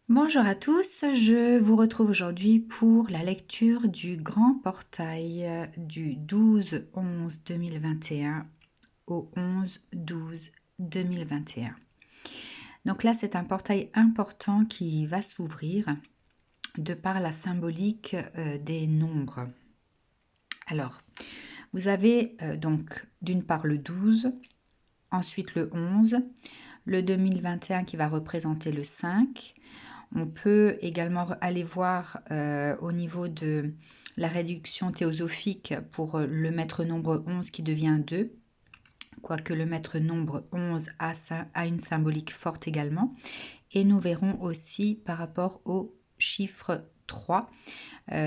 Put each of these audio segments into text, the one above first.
Bonjour à tous, je vous retrouve aujourd'hui pour la lecture du grand portail du 12-11-2021 au 11-12-2021. Donc là, c'est un portail important qui va s'ouvrir de par la symbolique des nombres. Alors, vous avez donc d'une part le 12, ensuite le 11, le 2021 qui va représenter le 5. On peut également aller voir au niveau de la réduction théosophique pour le maître nombre 11 qui devient 2, quoique le maître nombre 11 a une symbolique forte également. Et nous verrons aussi par rapport au chiffre 3,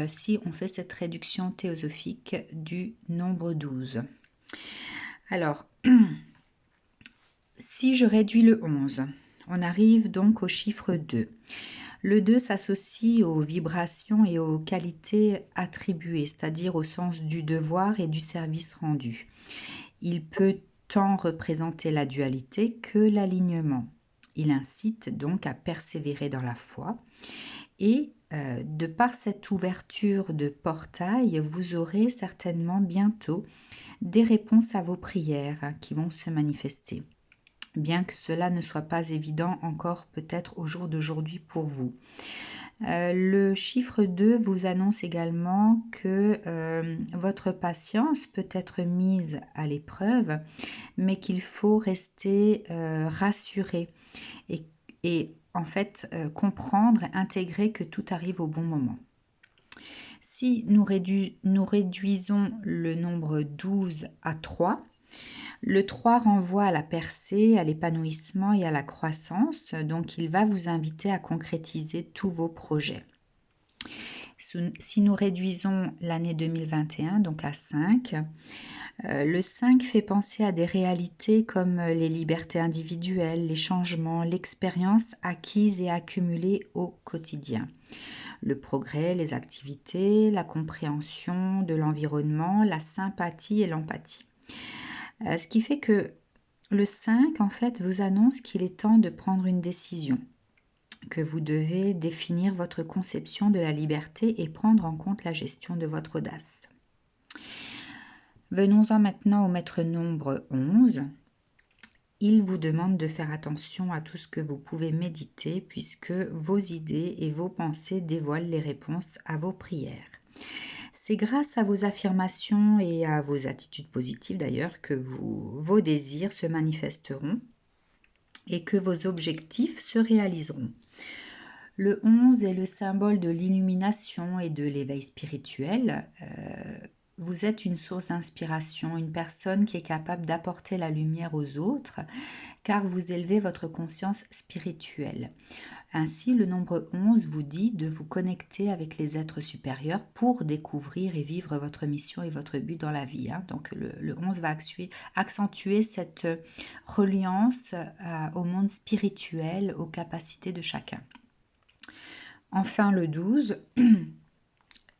si on fait cette réduction théosophique du nombre 12. Alors, si je réduis le 11, on arrive donc au chiffre 2. Le 2 s'associe aux vibrations et aux qualités attribuées, c'est-à-dire au sens du devoir et du service rendu. Il peut tant représenter la dualité que l'alignement. Il incite donc à persévérer dans la foi et de par cette ouverture de portail, vous aurez certainement bientôt des réponses à vos prières qui vont se manifester. Bien que cela ne soit pas évident encore peut-être au jour d'aujourd'hui pour vous. Le chiffre 2 vous annonce également que votre patience peut être mise à l'épreuve, mais qu'il faut rester rassuré et en fait comprendre, intégrer que tout arrive au bon moment. Si nous réduisons le nombre 12 à 3, le 3 renvoie à la percée, à l'épanouissement et à la croissance, donc il va vous inviter à concrétiser tous vos projets. Si nous réduisons l'année 2021, donc à 5, le 5 fait penser à des réalités comme les libertés individuelles, les changements, l'expérience acquise et accumulée au quotidien. Le progrès, les activités, la compréhension de l'environnement, la sympathie et l'empathie. Ce qui fait que le 5, en fait, vous annonce qu'il est temps de prendre une décision, que vous devez définir votre conception de la liberté et prendre en compte la gestion de votre audace. Venons-en maintenant au maître nombre 11. Il vous demande de faire attention à tout ce que vous pouvez méditer puisque vos idées et vos pensées dévoilent les réponses à vos prières. C'est grâce à vos affirmations et à vos attitudes positives d'ailleurs que vos désirs se manifesteront et que vos objectifs se réaliseront. Le 11 est le symbole de l'illumination et de l'éveil spirituel. Vous êtes une source d'inspiration, une personne qui est capable d'apporter la lumière aux autres, car vous élevez votre conscience spirituelle. Ainsi, le nombre 11 vous dit de vous connecter avec les êtres supérieurs pour découvrir et vivre votre mission et votre but dans la vie. Donc le 11 va accentuer cette reliance au monde spirituel, aux capacités de chacun. Enfin, le 12,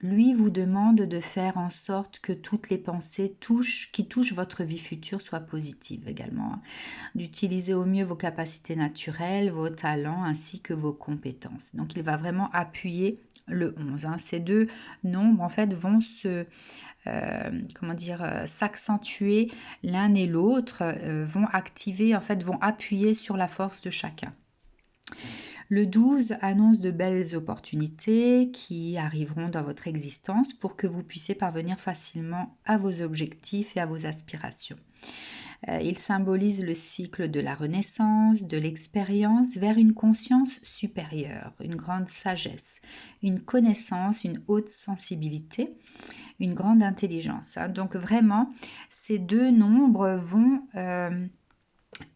lui vous demande de faire en sorte que toutes les pensées qui touchent votre vie future soient positives également. D'utiliser au mieux vos capacités naturelles, vos talents ainsi que vos compétences. Donc il va vraiment appuyer le 11. Ces deux nombres en fait vont s'accentuer l'un et l'autre, vont activer, en fait vont appuyer sur la force de chacun. Le 12 annonce de belles opportunités qui arriveront dans votre existence pour que vous puissiez parvenir facilement à vos objectifs et à vos aspirations. Il symbolise le cycle de la renaissance, de l'expérience vers une conscience supérieure, une grande sagesse, une connaissance, une haute sensibilité, une grande intelligence. Donc vraiment, ces deux nombres vont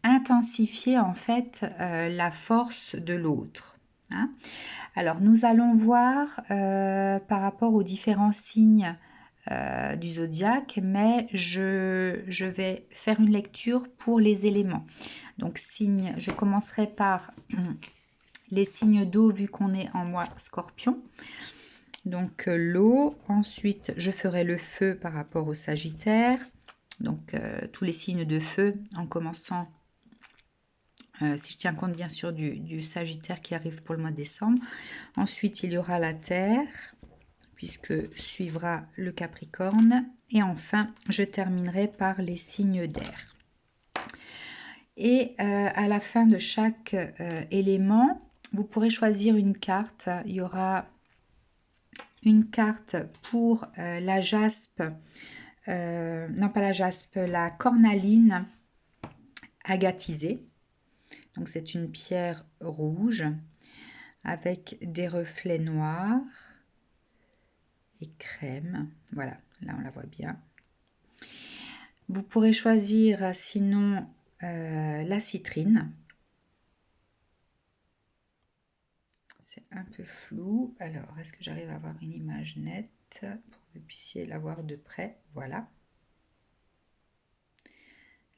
intensifier en fait la force de l'autre. Alors nous allons voir par rapport aux différents signes du zodiaque, mais je vais faire une lecture pour les éléments. Donc je commencerai par les signes d'eau vu qu'on est en mois Scorpion. Donc l'eau, ensuite je ferai le feu par rapport au Sagittaire. Donc tous les signes de feu en commençant si je tiens compte bien sûr du Sagittaire qui arrive pour le mois de décembre. Ensuite, il y aura la Terre, puisque suivra le Capricorne. Et enfin, je terminerai par les signes d'air. Et à la fin de chaque élément, vous pourrez choisir une carte. Il y aura une carte pour la jaspe, non pas la jaspe, la cornaline agatisée. Donc c'est une pierre rouge avec des reflets noirs et crème. Voilà, là on la voit bien. Vous pourrez choisir sinon la citrine. C'est un peu flou. Alors, est-ce que j'arrive à avoir une image nette pour que vous puissiez la voir de près? Voilà.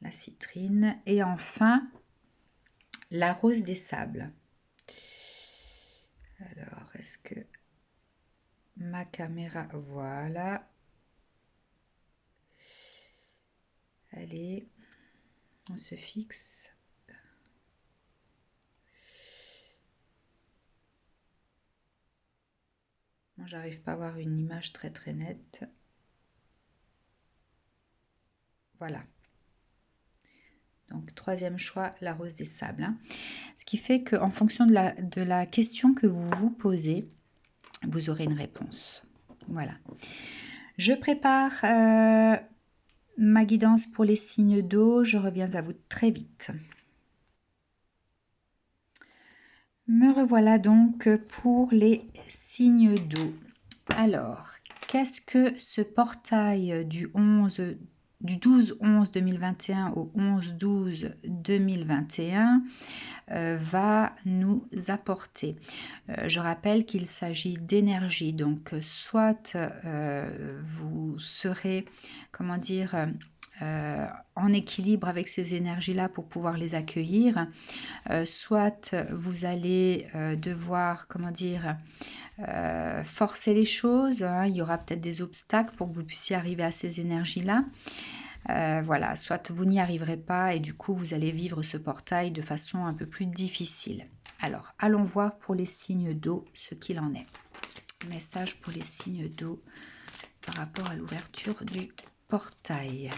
La citrine. Et enfin, la rose des sables. Alors, est-ce que ma caméra, voilà. Allez, on se fixe. Moi, j'arrive pas à avoir une image très nette. Voilà. Donc, troisième choix, la rose des sables. Hein. Ce qui fait qu'en fonction de la question que vous vous posez, vous aurez une réponse. Voilà. Je prépare ma guidance pour les signes d'eau. Je reviens à vous très vite. Me revoilà donc pour les signes d'eau. Alors, qu'est-ce que ce portail du 12-11-2021 au 11-12-2021 va nous apporter? Je rappelle qu'il s'agit d'énergie, donc soit vous serez, comment dire, en équilibre avec ces énergies-là pour pouvoir les accueillir, soit vous allez devoir, comment dire, forcer les choses, hein. Il y aura peut-être des obstacles pour que vous puissiez arriver à ces énergies-là. Voilà, soit vous n'y arriverez pas et du coup vous allez vivre ce portail de façon un peu plus difficile. Alors, allons voir pour les signes d'eau ce qu'il en est. Message pour les signes d'eau par rapport à l'ouverture du portail.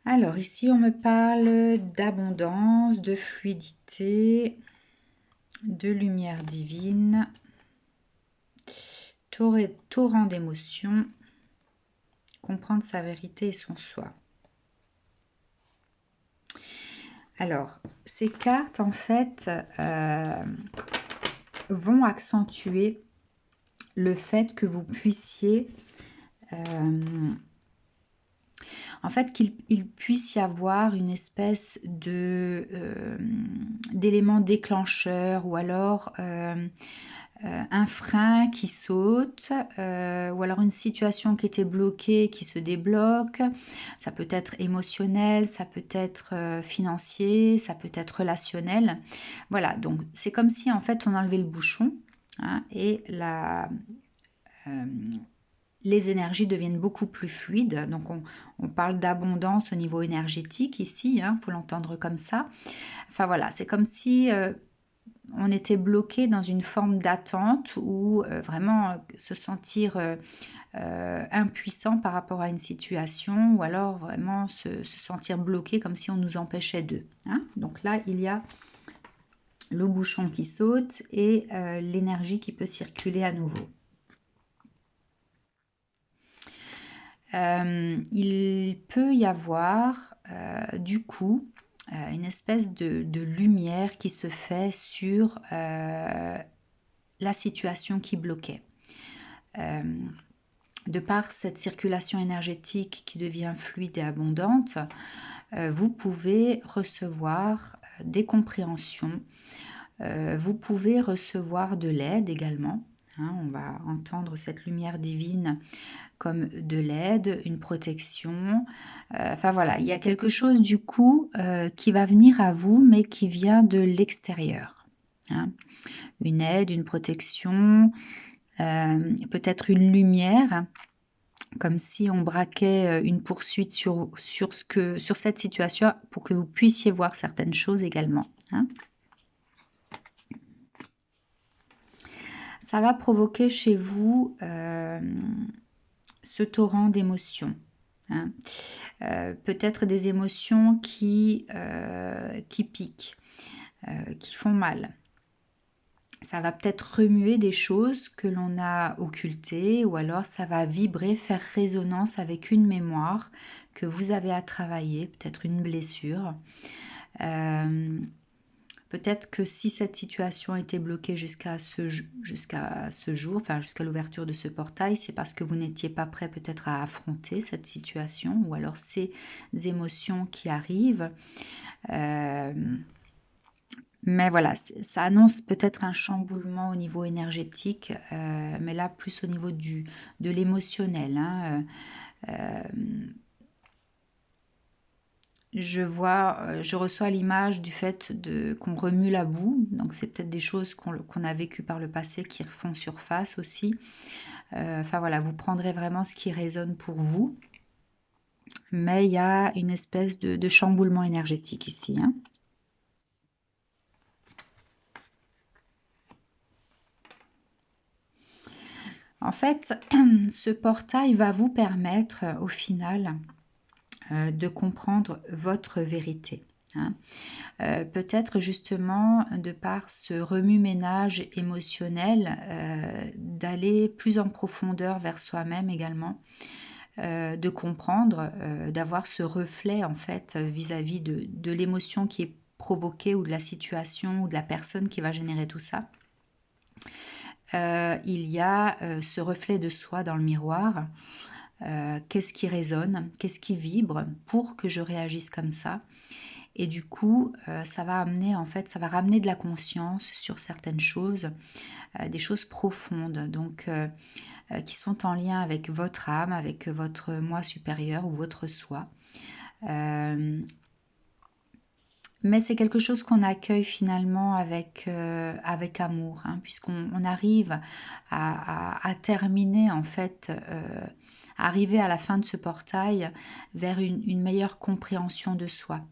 Alors ici on me parle d'abondance, de fluidité, de lumière divine, torrent d'émotions, comprendre sa vérité et son soi. Alors, ces cartes, en fait, vont accentuer le fait que vous puissiez... en fait, qu'il puisse y avoir une espèce d'élément déclencheur ou alors un frein qui saute ou alors une situation qui était bloquée qui se débloque. Ça peut être émotionnel, ça peut être financier, ça peut être relationnel. Voilà, donc c'est comme si en fait on enlevait le bouchon, hein, et les énergies deviennent beaucoup plus fluides. Donc on parle d'abondance au niveau énergétique ici, hein, faut l'entendre comme ça. Enfin voilà, c'est comme si on était bloqué dans une forme d'attente ou vraiment se sentir impuissant par rapport à une situation ou alors vraiment se sentir bloqué comme si on nous empêchait d'eux. Hein. Donc là, il y a le bouchon qui saute et l'énergie qui peut circuler à nouveau. Il peut y avoir du coup une espèce de lumière qui se fait sur la situation qui bloquait. De par cette circulation énergétique qui devient fluide et abondante, vous pouvez recevoir des compréhensions, vous pouvez recevoir de l'aide également. Hein, on va entendre cette lumière divine comme de l'aide, une protection. Enfin voilà, il y a quelque chose du coup qui va venir à vous, mais qui vient de l'extérieur. Hein. Une aide, une protection, peut-être une lumière, comme si on braquait une poursuite sur cette situation pour que vous puissiez voir certaines choses également. Hein. Ça va provoquer chez vous ce torrent d'émotions. Hein. Peut-être des émotions qui piquent, qui font mal. Ça va peut-être remuer des choses que l'on a occultées, ou alors ça va vibrer, faire résonance avec une mémoire que vous avez à travailler, peut-être une blessure. Peut-être que si cette situation était bloquée jusqu'à ce jour, enfin jusqu'à l'ouverture de ce portail, c'est parce que vous n'étiez pas prêt peut-être à affronter cette situation, ou alors ces émotions qui arrivent. Mais voilà, ça annonce peut-être un chamboulement au niveau énergétique, mais là plus au niveau de l'émotionnel. Hein, je reçois l'image du fait qu'on remue la boue, donc c'est peut-être des choses qu'on a vécues par le passé qui refont surface aussi. Enfin voilà, vous prendrez vraiment ce qui résonne pour vous, mais il y a une espèce de chamboulement énergétique ici. Hein. En fait, ce portail va vous permettre au final de comprendre votre vérité. Hein. Peut-être justement de par ce remue-ménage émotionnel, d'aller plus en profondeur vers soi-même également, de comprendre, d'avoir ce reflet en fait vis-à-vis de l'émotion qui est provoquée, ou de la situation ou de la personne qui va générer tout ça. Il y a ce reflet de soi dans le miroir. Qu'est-ce qui résonne, qu'est-ce qui vibre pour que je réagisse comme ça. Et du coup, ça va amener, en fait, ça va ramener de la conscience sur certaines choses, des choses profondes, donc qui sont en lien avec votre âme, avec votre moi supérieur ou votre soi. Mais c'est quelque chose qu'on accueille finalement avec amour, hein, puisqu'on arrive à terminer en fait, arriver à la fin de ce portail vers une meilleure compréhension de soi.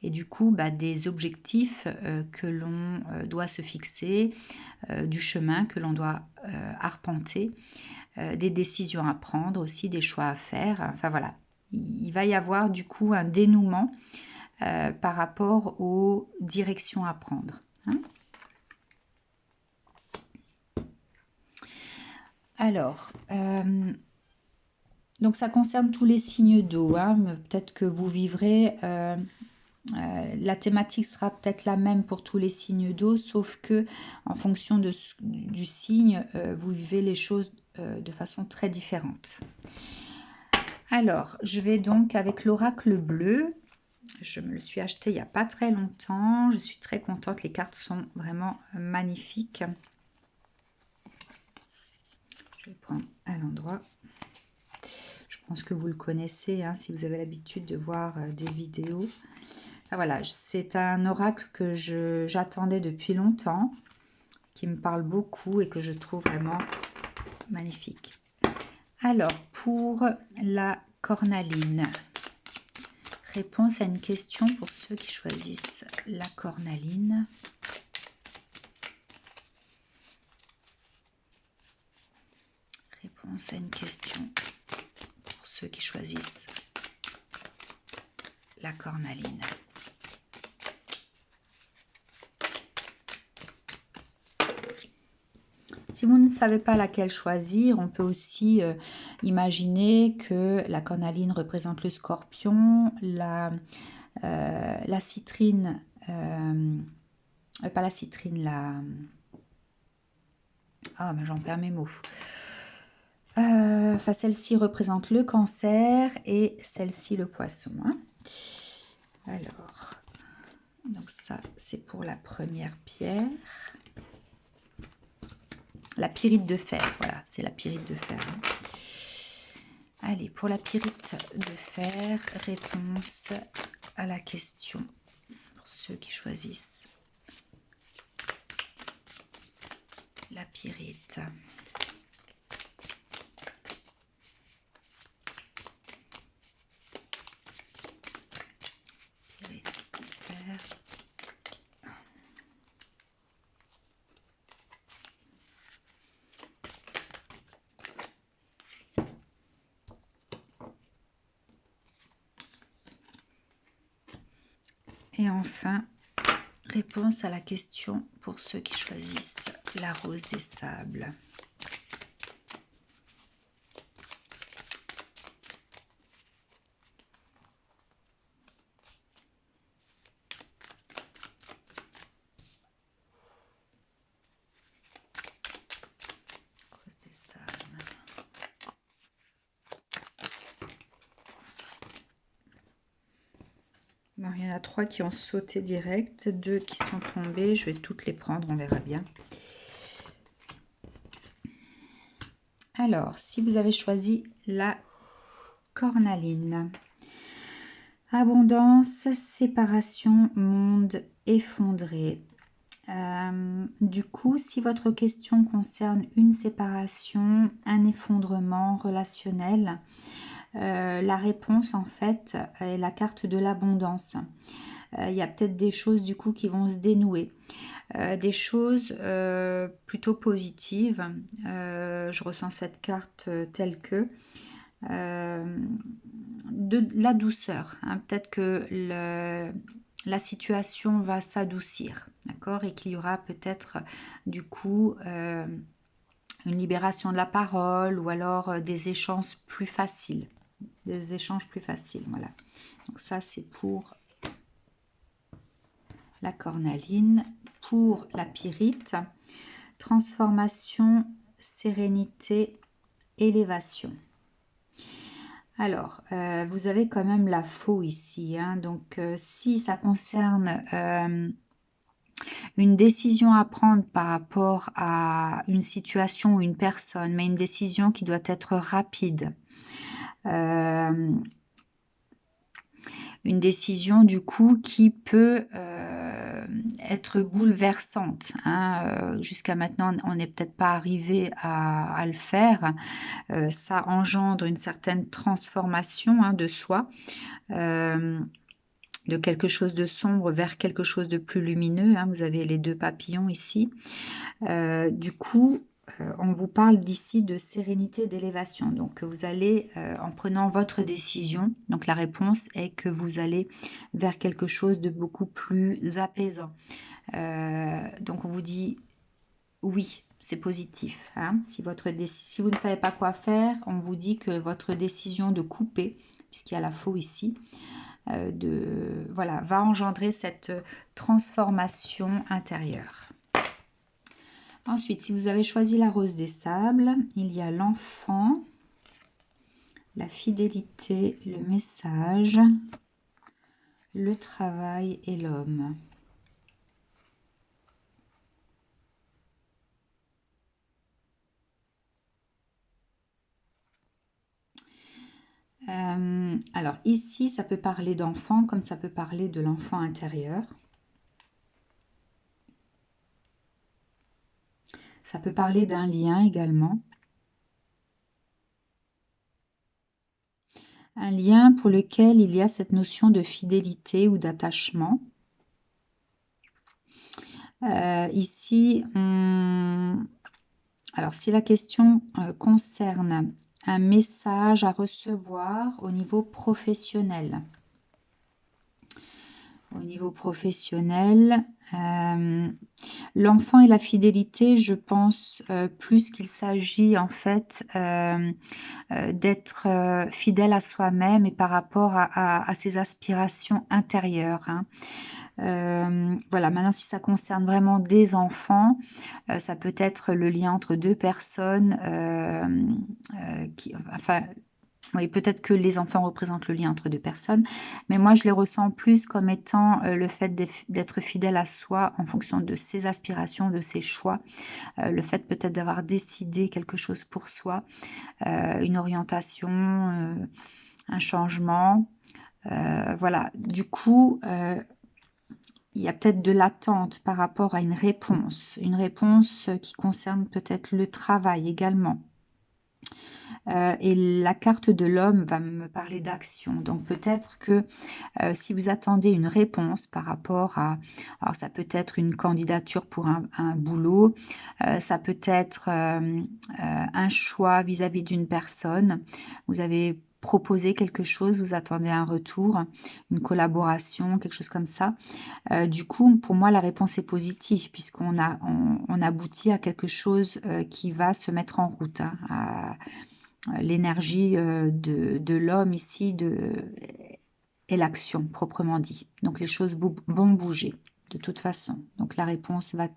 Et du coup, des objectifs que l'on doit se fixer, du chemin que l'on doit arpenter, des décisions à prendre aussi, des choix à faire. Enfin voilà, il va y avoir du coup un dénouement par rapport aux directions à prendre. Hein. Alors, donc ça concerne tous les signes d'eau. Hein. Peut-être que vous vivrez, la thématique sera peut-être la même pour tous les signes d'eau, sauf que en fonction du signe, vous vivez les choses de façon très différente. Alors, je vais donc avec l'oracle bleu. Je me le suis acheté il n'y a pas très longtemps. Je suis très contente. Les cartes sont vraiment magnifiques. Je vais le prendre à l'endroit. Je pense que vous le connaissez, hein, si vous avez l'habitude de voir des vidéos. Ah, voilà, c'est un oracle que j'attendais depuis longtemps, qui me parle beaucoup et que je trouve vraiment magnifique. Alors, pour la cornaline, réponse à une question pour ceux qui choisissent la cornaline. Réponse à une question pour ceux qui choisissent la cornaline. Si vous ne savez pas laquelle choisir, on peut aussi imaginer que la cornaline représente le scorpion, la citrine, pas la citrine, j'en perds mes mots. Enfin, celle-ci représente le cancer et celle-ci le poisson. Hein. Alors, donc ça, c'est pour la première pierre. La pyrite de fer, voilà, c'est la pyrite de fer. Hein. Allez, pour la pyrite de fer, réponse à la question pour ceux qui choisissent la pyrite. Pyrite de fer. Et enfin, réponse à la question pour ceux qui choisissent la rose des sables. Rose des sables. Bon, il y en a 3 qui ont sauté direct, 2 qui sont tombés. Je vais toutes les prendre, on verra bien. Alors, si vous avez choisi la cornaline, abondance, séparation, monde effondré. Du coup, si votre question concerne une séparation, un effondrement relationnel, la réponse en fait est la carte de l'abondance. Il y a peut-être des choses du coup qui vont se dénouer. Des choses plutôt positives. Je ressens cette carte telle que de la douceur. Hein. Peut-être que la situation va s'adoucir, d'accord, et qu'il y aura peut-être du coup une libération de la parole ou alors des échanges plus faciles. Des échanges plus faciles, voilà. Donc ça, c'est pour la cornaline. Pour la pyrite, transformation, sérénité, élévation. Alors, vous avez quand même la faux ici. Hein, donc, si ça concerne une décision à prendre par rapport à une situation ou une personne, mais une décision qui doit être rapide, une décision du coup qui peut être bouleversante. Hein. Jusqu'à maintenant, on n'est peut-être pas arrivé à le faire. Ça engendre une certaine transformation de soi, de quelque chose de sombre vers quelque chose de plus lumineux. Hein. Vous avez les 2 papillons ici. Du coup, on vous parle d'ici de sérénité, d'élévation. Donc, vous allez, en prenant votre décision, donc la réponse est que vous allez vers quelque chose de beaucoup plus apaisant. Donc, on vous dit oui, c'est positif. Hein. Si vous ne savez pas quoi faire, on vous dit que votre décision de couper, puisqu'il y a la faux ici, voilà, va engendrer cette transformation intérieure. Ensuite, si vous avez choisi la rose des sables, il y a l'enfant, la fidélité, le message, le travail et l'homme. Alors ici, ça peut parler d'enfant comme ça peut parler de l'enfant intérieur. Ça peut parler d'un lien également. Un lien pour lequel il y a cette notion de fidélité ou d'attachement. Ici, alors si la question concerne un message à recevoir au niveau professionnel. Au niveau professionnel, l'enfant et la fidélité, je pense plus qu'il s'agit en fait d'être fidèle à soi-même et par rapport à ses aspirations intérieures. Hein. Voilà, maintenant si ça concerne vraiment des enfants, ça peut être le lien entre 2 personnes Oui, peut-être que les enfants représentent le lien entre deux personnes, mais moi je les ressens plus comme étant le fait d'être fidèle à soi en fonction de ses aspirations, de ses choix, le fait peut-être d'avoir décidé quelque chose pour soi, une orientation, un changement. Voilà, du coup, il y a peut-être de l'attente par rapport à une réponse qui concerne peut-être le travail également. Et la carte de l'homme va me parler d'action. Donc peut-être que si vous attendez une réponse par rapport à... Alors ça peut être une candidature pour un boulot, ça peut être un choix vis-à-vis d'une personne. Vous avez proposé quelque chose, vous attendez un retour, une collaboration, quelque chose comme ça. Du coup, pour moi, la réponse est positive puisqu'on on aboutit à quelque chose qui va se mettre en route, hein, l'énergie de l'homme ici est l'action proprement dit. Donc les choses vont bouger de toute façon. Donc la réponse va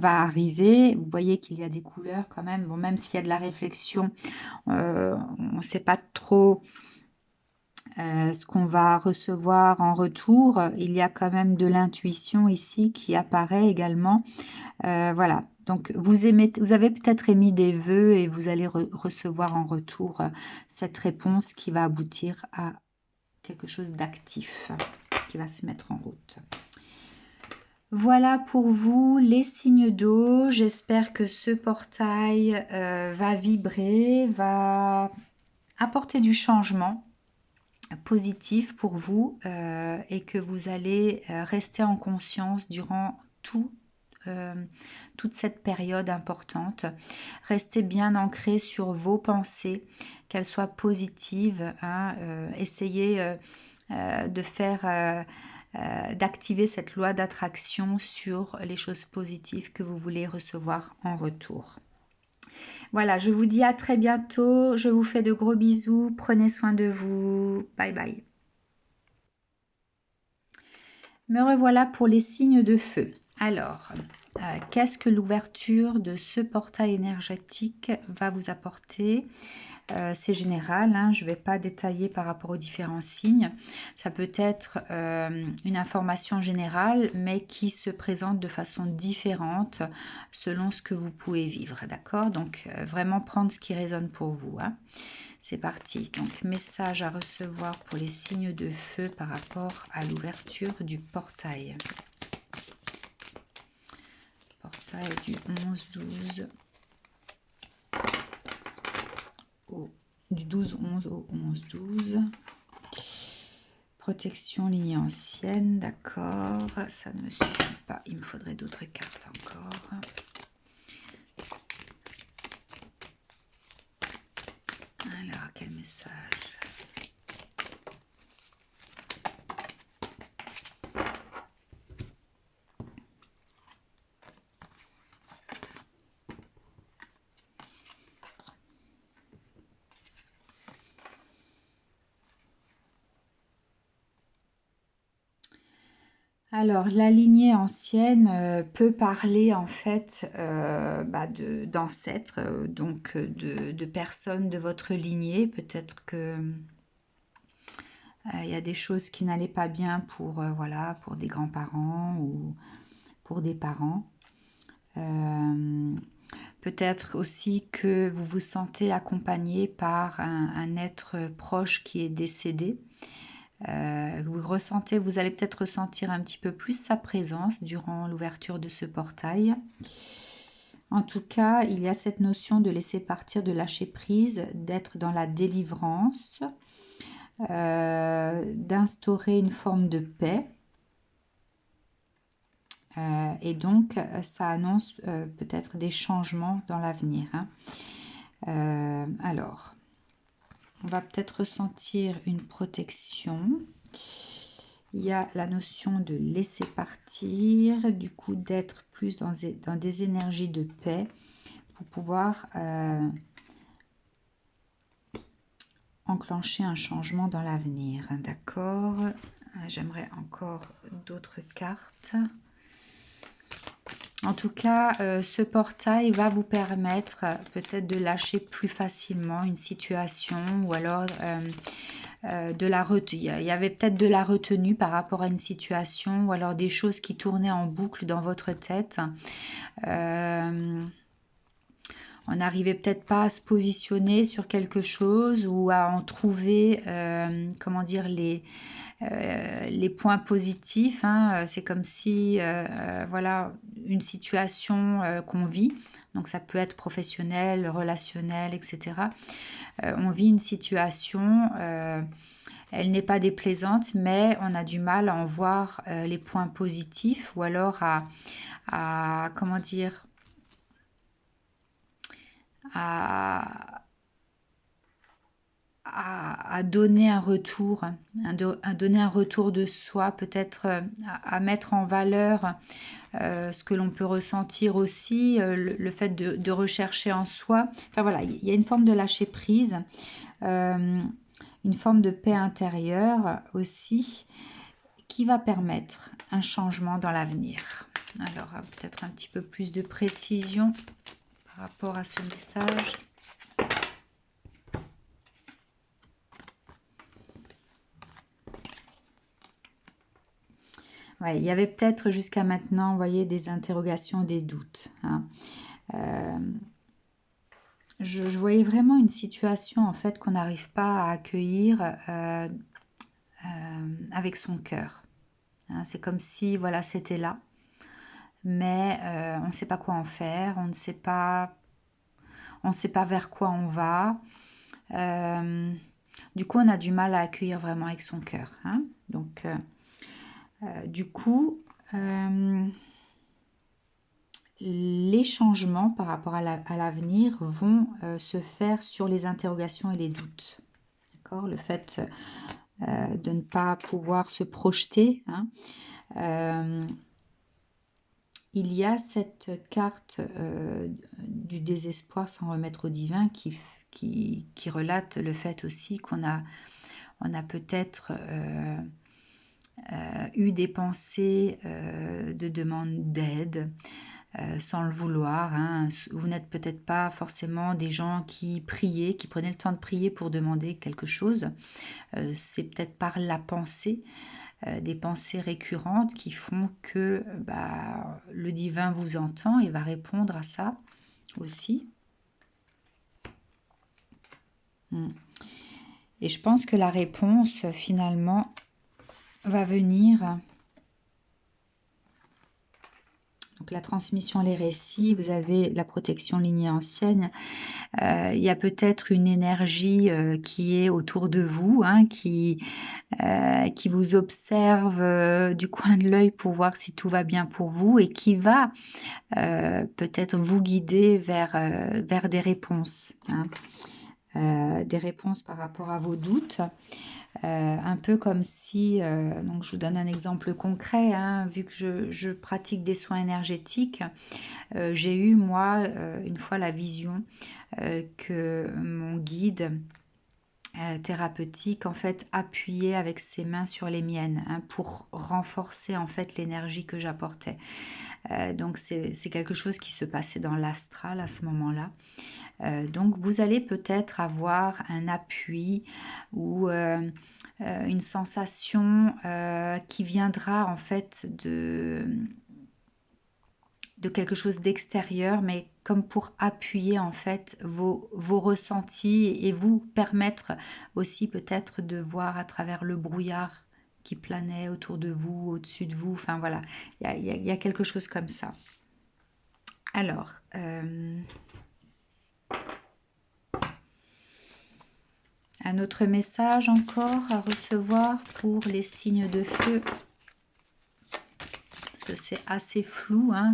arriver. Vous voyez qu'il y a des couleurs quand même. Bon, même s'il y a de la réflexion, on ne sait pas trop ce qu'on va recevoir en retour. Il y a quand même de l'intuition ici qui apparaît également. Voilà. Donc, vous avez peut-être émis des vœux et vous allez recevoir en retour cette réponse qui va aboutir à quelque chose d'actif qui va se mettre en route. Voilà pour vous les signes d'eau. J'espère que ce portail va vibrer, va apporter du changement positif pour vous et que vous allez rester en conscience durant toute cette période importante. Restez bien ancré sur vos pensées, qu'elles soient positives, hein, essayez de faire d'activer cette loi d'attraction sur les choses positives que vous voulez recevoir en retour. Voilà, je vous dis à très bientôt, je vous fais de gros bisous, prenez soin de vous, bye bye. Me revoilà pour les signes de feu. Alors, qu'est-ce que l'ouverture de ce portail énergétique va vous apporter? C'est général, hein, je ne vais pas détailler par rapport aux différents signes. Ça peut être une information générale, mais qui se présente de façon différente selon ce que vous pouvez vivre, d'accord? Donc, vraiment prendre ce qui résonne pour vous, hein. C'est parti. Donc, message à recevoir pour les signes de feu par rapport à l'ouverture du portail. Portail du 11-12 du 12-11 au 11-12. Protection lignée ancienne, d'accord. Ça ne me suffit pas. Il me faudrait d'autres cartes encore. Alors, quel message? Alors, la lignée ancienne peut parler en fait d'ancêtres, donc de personnes de votre lignée. Peut-être que il y a des choses qui n'allaient pas bien pour, voilà, pour des grands-parents ou pour des parents. Peut-être aussi que vous vous sentez accompagné par un être proche qui est décédé. Vous allez peut-être ressentir un petit peu plus sa présence durant l'ouverture de ce portail. En tout cas, il y a cette notion de laisser partir, de lâcher prise, d'être dans la délivrance, d'instaurer une forme de paix. Et donc, ça annonce peut-être des changements dans l'avenir, hein. Alors, on va peut-être ressentir une protection. Il y a la notion de laisser partir, du coup d'être plus dans des énergies de paix pour pouvoir enclencher un changement dans l'avenir. D'accord. J'aimerais encore d'autres cartes. En tout cas, ce portail va vous permettre peut-être de lâcher plus facilement une situation ou alors il y avait peut-être de la retenue par rapport à une situation ou alors des choses qui tournaient en boucle dans votre tête. On n'arrivait peut-être pas à se positionner sur quelque chose ou à en trouver, comment dire, les points positifs. Hein. C'est comme si, voilà, une situation qu'on vit, donc ça peut être professionnel, relationnel, etc. On vit une situation, elle n'est pas déplaisante, mais on a du mal à en voir les points positifs ou alors comment dire, à, à donner un retour, à donner un retour de soi, peut-être à mettre en valeur ce que l'on peut ressentir aussi, le fait de rechercher en soi. Enfin voilà, il y a une forme de lâcher prise, une forme de paix intérieure aussi, qui va permettre un changement dans l'avenir. Alors, peut-être un petit peu plus de précision par rapport à ce message. Ouais, il y avait peut-être jusqu'à maintenant, vous voyez, des interrogations, des doutes. Hein. Je voyais vraiment une situation en fait qu'on n'arrive pas à accueillir avec son cœur. Hein, c'est comme si voilà, c'était là, mais on ne sait pas quoi en faire, on ne sait pas vers quoi on va. Du coup, on a du mal à accueillir vraiment avec son cœur. Hein. Donc, du coup, les changements par rapport à l'avenir vont se faire sur les interrogations et les doutes. D'accord ? Le fait de ne pas pouvoir se projeter. Hein. Il y a cette carte du désespoir sans remettre au divin qui relate le fait aussi qu'on a peut-être eu des pensées de demande d'aide sans le vouloir. Hein. Vous n'êtes peut-être pas forcément des gens qui priaient, qui prenaient le temps de prier pour demander quelque chose. C'est peut-être par la pensée, des pensées récurrentes qui font que le divin vous entend et va répondre à ça aussi. Et je pense que la réponse finalement va venir. Donc la transmission, les récits, vous avez la protection lignée ancienne. Il y a peut-être une énergie qui est autour de vous, hein, qui vous observe du coin de l'œil pour voir si tout va bien pour vous et qui va peut-être vous guider vers des réponses. Hein. Des réponses par rapport à vos doutes. Un peu comme si, donc je vous donne un exemple concret, hein, vu que je pratique des soins énergétiques, j'ai eu moi une fois la vision que mon guide thérapeutique en fait appuyait avec ses mains sur les miennes, hein, pour renforcer en fait l'énergie que j'apportais. Donc c'est quelque chose qui se passait dans l'astral à ce moment-là. Donc vous allez peut-être avoir un appui ou une sensation qui viendra en fait de quelque chose d'extérieur, mais comme pour appuyer en fait vos ressentis et vous permettre aussi peut-être de voir à travers le brouillard qui planait autour de vous, au-dessus de vous. Enfin voilà, il y a quelque chose comme ça. Alors, un autre message encore à recevoir pour les signes de feu. Parce que c'est assez flou. Hein,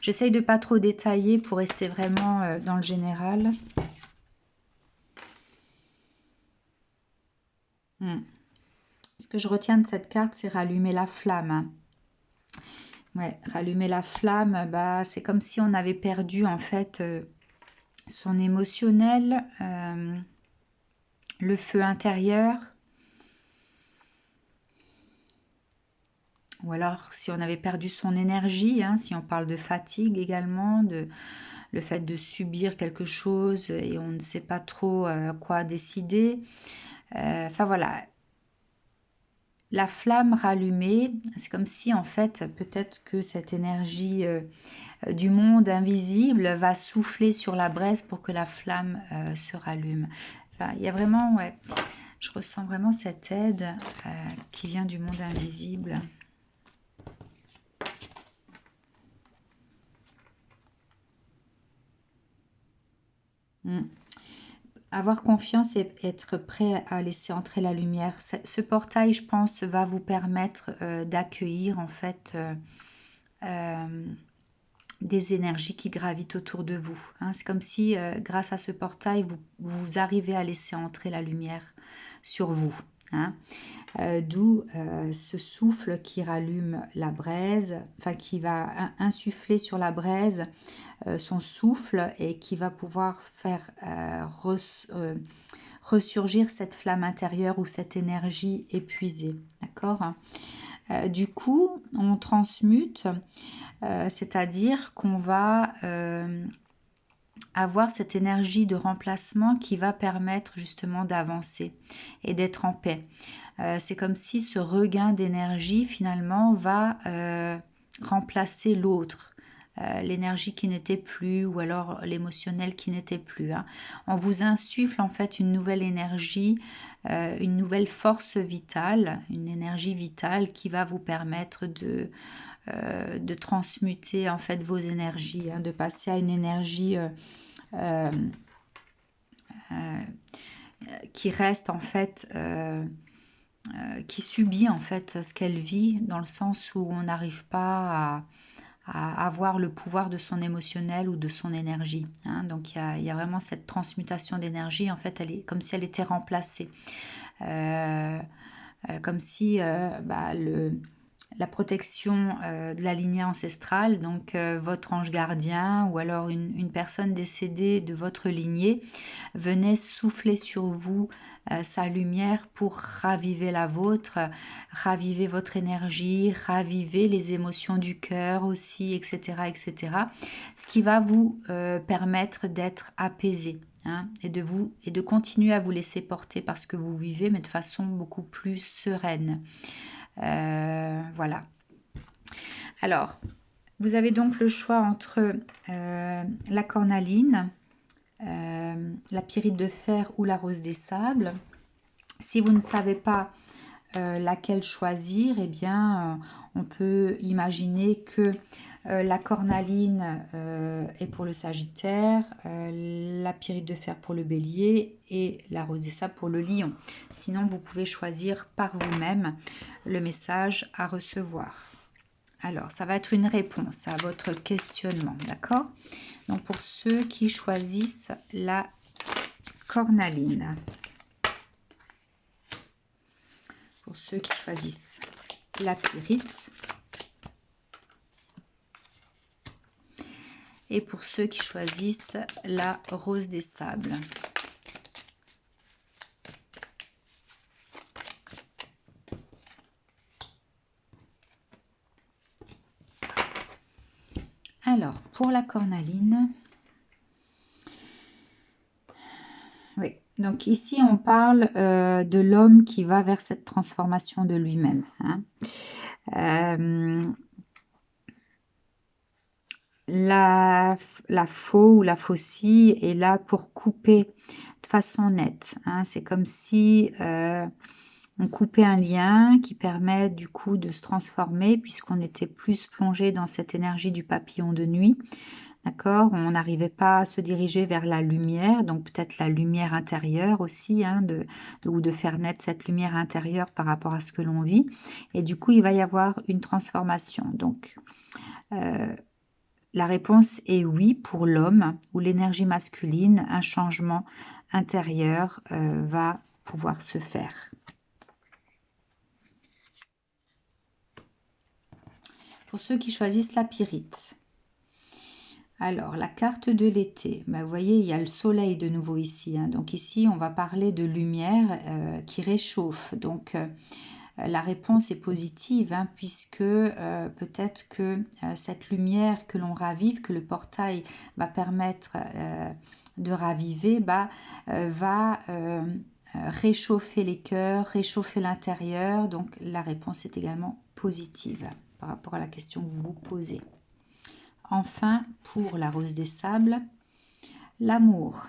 j'essaye de pas trop détailler pour rester vraiment dans le général. Ce que je retiens de cette carte, c'est rallumer la flamme. Ouais, rallumer la flamme, c'est comme si on avait perdu en fait son émotionnel, le feu intérieur. ou alors si on avait perdu son énergie, hein, si on parle de fatigue également, de le fait de subir quelque chose et on ne sait pas trop quoi décider. Enfin voilà, la flamme rallumée, c'est comme si en fait peut-être que cette énergie du monde invisible va souffler sur la braise pour que la flamme se rallume. Enfin, il y a vraiment, ouais, je ressens vraiment cette aide qui vient du monde invisible. Avoir confiance et être prêt à laisser entrer la lumière. Ce portail, je pense, va vous permettre d'accueillir en fait des énergies qui gravitent autour de vous. Hein. C'est comme si, grâce à ce portail, vous arrivez à laisser entrer la lumière sur vous. Hein. D'où ce souffle qui rallume la braise, enfin qui va insuffler sur la braise son souffle et qui va pouvoir faire ressurgir cette flamme intérieure ou cette énergie épuisée. D'accord ? Du coup, on transmute, c'est-à-dire qu'on va avoir cette énergie de remplacement qui va permettre justement d'avancer et d'être en paix. C'est comme si ce regain d'énergie finalement va remplacer l'autre. L'énergie qui n'était plus ou alors l'émotionnel qui n'était plus. Hein. On vous insuffle en fait une nouvelle énergie, une nouvelle force vitale, une énergie vitale qui va vous permettre de transmuter en fait vos énergies, hein, de passer à une énergie qui reste en fait qui subit en fait ce qu'elle vit, dans le sens où on n'arrive pas à avoir le pouvoir de son émotionnel ou de son énergie. Hein. Donc il y a vraiment cette transmutation d'énergie, en fait elle est comme si elle était remplacée. Comme si la protection de la lignée ancestrale, donc votre ange gardien ou alors une personne décédée de votre lignée venait souffler sur vous sa lumière pour raviver la vôtre, raviver votre énergie, raviver les émotions du cœur aussi, etc., etc. Ce qui va vous permettre d'être apaisé. Hein, et de continuer à vous laisser porter par ce que vous vivez, mais de façon beaucoup plus sereine. Voilà. Alors, vous avez donc le choix entre la cornaline, la pyrite de fer ou la rose des sables. Si vous ne savez pas laquelle choisir, eh bien, on peut imaginer que la cornaline est pour le Sagittaire, la pyrite de fer pour le Bélier et la rose des sables pour le Lion. Sinon, vous pouvez choisir par vous-même le message à recevoir. Alors, ça va être une réponse à votre questionnement, d'accord? Donc, pour ceux qui choisissent la cornaline. Pour ceux qui choisissent la pyrite. Et pour ceux qui choisissent la rose des sables. Alors, pour la cornaline, oui, donc ici on parle de l'homme qui va vers cette transformation de lui-même. Hein. La faux ou la faucille est là pour couper de façon nette. Hein. C'est comme si on coupait un lien qui permet du coup de se transformer puisqu'on était plus plongé dans cette énergie du papillon de nuit. D'accord, on n'arrivait pas à se diriger vers la lumière, donc peut-être la lumière intérieure aussi, hein, ou de faire naître cette lumière intérieure par rapport à ce que l'on vit. Et du coup, il va y avoir une transformation. Donc, la réponse est oui pour l'homme, où l'énergie masculine, un changement intérieur va pouvoir se faire. Pour ceux qui choisissent la pyrite. Alors, la carte de l'été, vous voyez, il y a le soleil de nouveau ici. Hein. Donc ici, on va parler de lumière qui réchauffe. Donc, la réponse est positive, hein, puisque peut-être que cette lumière que l'on ravive, que le portail va permettre de raviver, va réchauffer les cœurs, réchauffer l'intérieur. Donc la réponse est également positive par rapport à la question que vous vous posez. Enfin, pour la rose des sables, l'amour.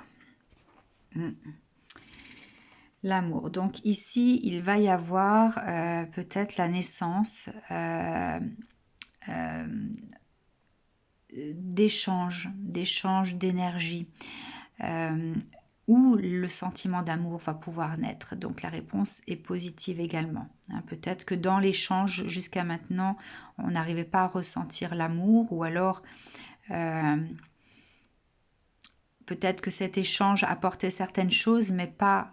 L'amour. Donc ici, il va y avoir peut-être la naissance d'échanges d'énergie, où le sentiment d'amour va pouvoir naître. Donc la réponse est positive également. Hein, peut-être que dans l'échange jusqu'à maintenant, on n'arrivait pas à ressentir l'amour, ou alors peut-être que cet échange apportait certaines choses, mais pas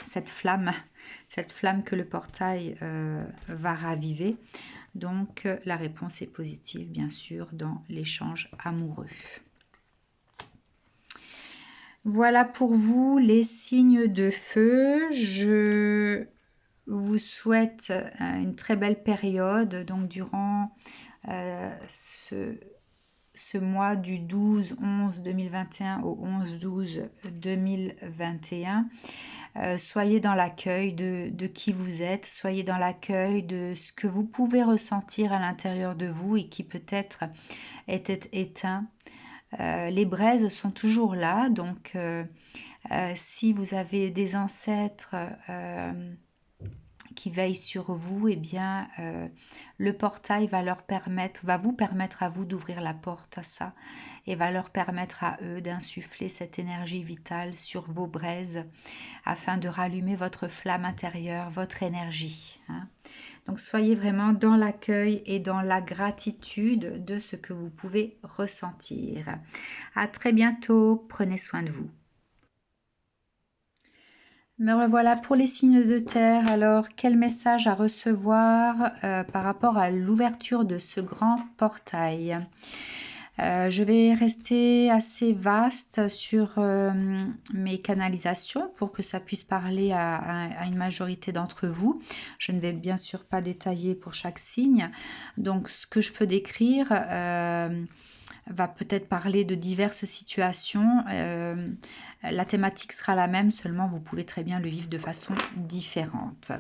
cette flamme que le portail va raviver. Donc la réponse est positive, bien sûr, dans l'échange amoureux. Voilà pour vous les signes de feu. Je vous souhaite une très belle période, donc durant ce mois du 12-11-2021 au 11-12-2021. Soyez dans l'accueil de qui vous êtes, soyez dans l'accueil de ce que vous pouvez ressentir à l'intérieur de vous et qui peut-être était éteint. Les braises sont toujours là, donc si vous avez des ancêtres qui veillent sur vous, eh bien le portail va vous permettre à vous d'ouvrir la porte à ça, et va leur permettre à eux d'insuffler cette énergie vitale sur vos braises afin de rallumer votre flamme intérieure, votre énergie. Hein. Donc soyez vraiment dans l'accueil et dans la gratitude de ce que vous pouvez ressentir. À très bientôt, prenez soin de vous. Me revoilà pour les signes de terre. Alors, quel message à recevoir par rapport à l'ouverture de ce grand portail? Je vais rester assez vaste sur mes canalisations pour que ça puisse parler à une majorité d'entre vous. Je ne vais bien sûr pas détailler pour chaque signe. Donc, ce que je peux décrire va peut-être parler de diverses situations. La thématique sera la même, seulement vous pouvez très bien le vivre de façon différente.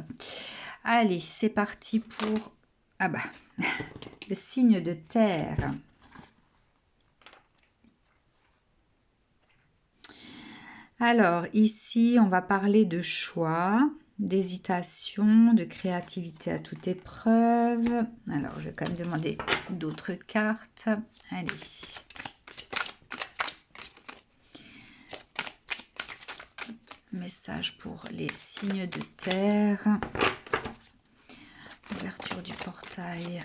Allez, c'est parti pour le signe de terre. Alors, ici, on va parler de choix, d'hésitation, de créativité à toute épreuve. Alors, je vais quand même demander d'autres cartes. Allez. Message pour les signes de terre. Ouverture du portail.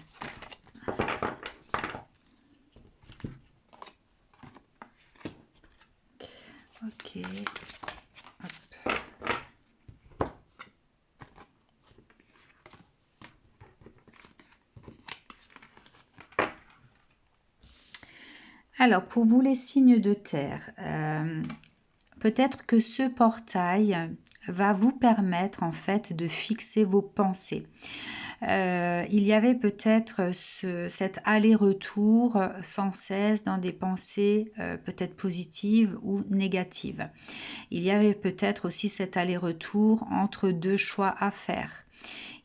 Ok. Hop. Alors, pour vous les signes de terre, peut-être que ce portail va vous permettre en fait de fixer vos pensées. Il y avait peut-être cet aller-retour sans cesse dans des pensées peut-être positives ou négatives. Il y avait peut-être aussi cet aller-retour entre deux choix à faire.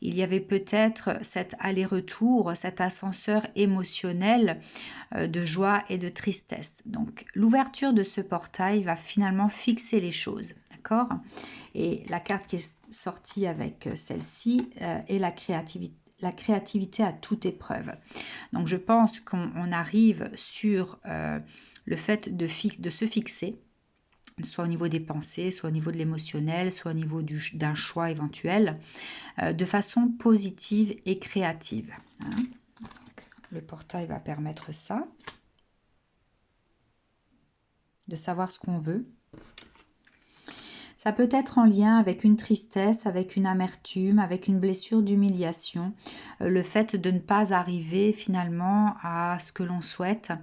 Il y avait peut-être cet aller-retour, cet ascenseur émotionnel de joie et de tristesse. Donc l'ouverture de ce portail va finalement fixer les choses, d'accord? Et la carte qui est sortie avec celle-ci est la créativité à toute épreuve. Donc je pense qu'on arrive sur le fait de se fixer, soit au niveau des pensées, soit au niveau de l'émotionnel, soit au niveau d'un choix éventuel, de façon positive et créative. Hein. Donc, le portail va permettre ça, de savoir ce qu'on veut. Ça peut être en lien avec une tristesse, avec une amertume, avec une blessure d'humiliation, le fait de ne pas arriver finalement à ce que l'on souhaite.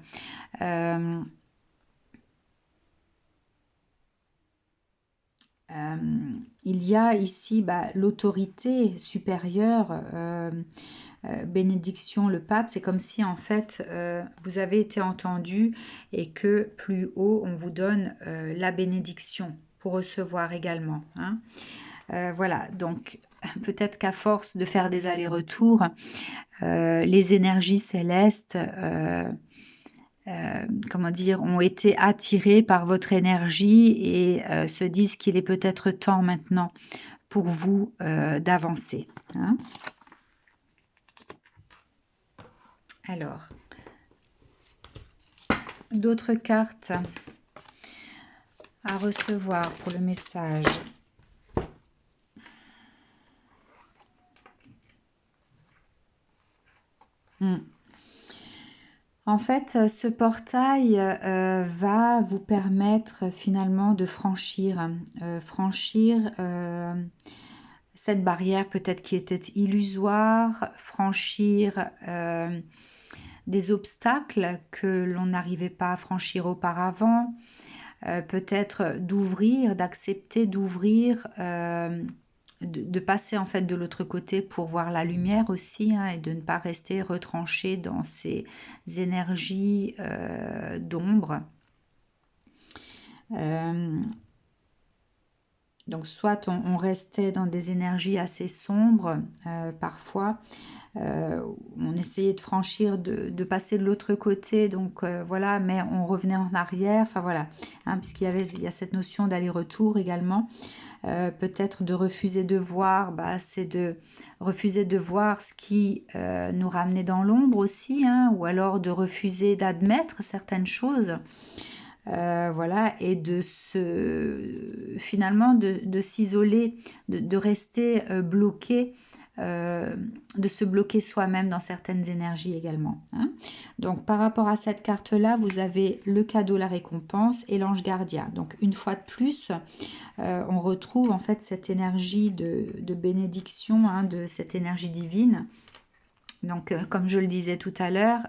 il y a ici l'autorité supérieure, bénédiction, le pape. C'est comme si en fait vous avez été entendu et que plus haut on vous donne la bénédiction pour recevoir également, hein. Voilà, donc peut-être qu'à force de faire des allers-retours, les énergies célestes comment dire, ont été attirés par votre énergie et se disent qu'il est peut-être temps maintenant pour vous d'avancer, hein. Alors, d'autres cartes à recevoir pour le message. En fait, ce portail va vous permettre finalement de franchir cette barrière peut-être qui était illusoire, franchir des obstacles que l'on n'arrivait pas à franchir auparavant, peut-être d'ouvrir, d'accepter d'ouvrir, de passer en fait de l'autre côté pour voir la lumière aussi, hein, et de ne pas rester retranché dans ces énergies d'ombre. Donc soit on restait dans des énergies assez sombres parfois, on essayait de franchir, de passer de l'autre côté, donc voilà, mais on revenait en arrière, enfin voilà, hein, il y a cette notion d'aller-retour également. Peut-être de refuser de voir, c'est de refuser de voir ce qui nous ramenait dans l'ombre aussi, hein, ou alors de refuser d'admettre certaines choses. Voilà, et finalement de s'isoler, de rester bloqué, de se bloquer soi-même dans certaines énergies également, hein. Donc par rapport à cette carte là, vous avez le cadeau, la récompense et l'ange gardien. Donc une fois de plus, on retrouve en fait cette énergie de bénédiction, hein, de cette énergie divine. Donc, comme je le disais tout à l'heure,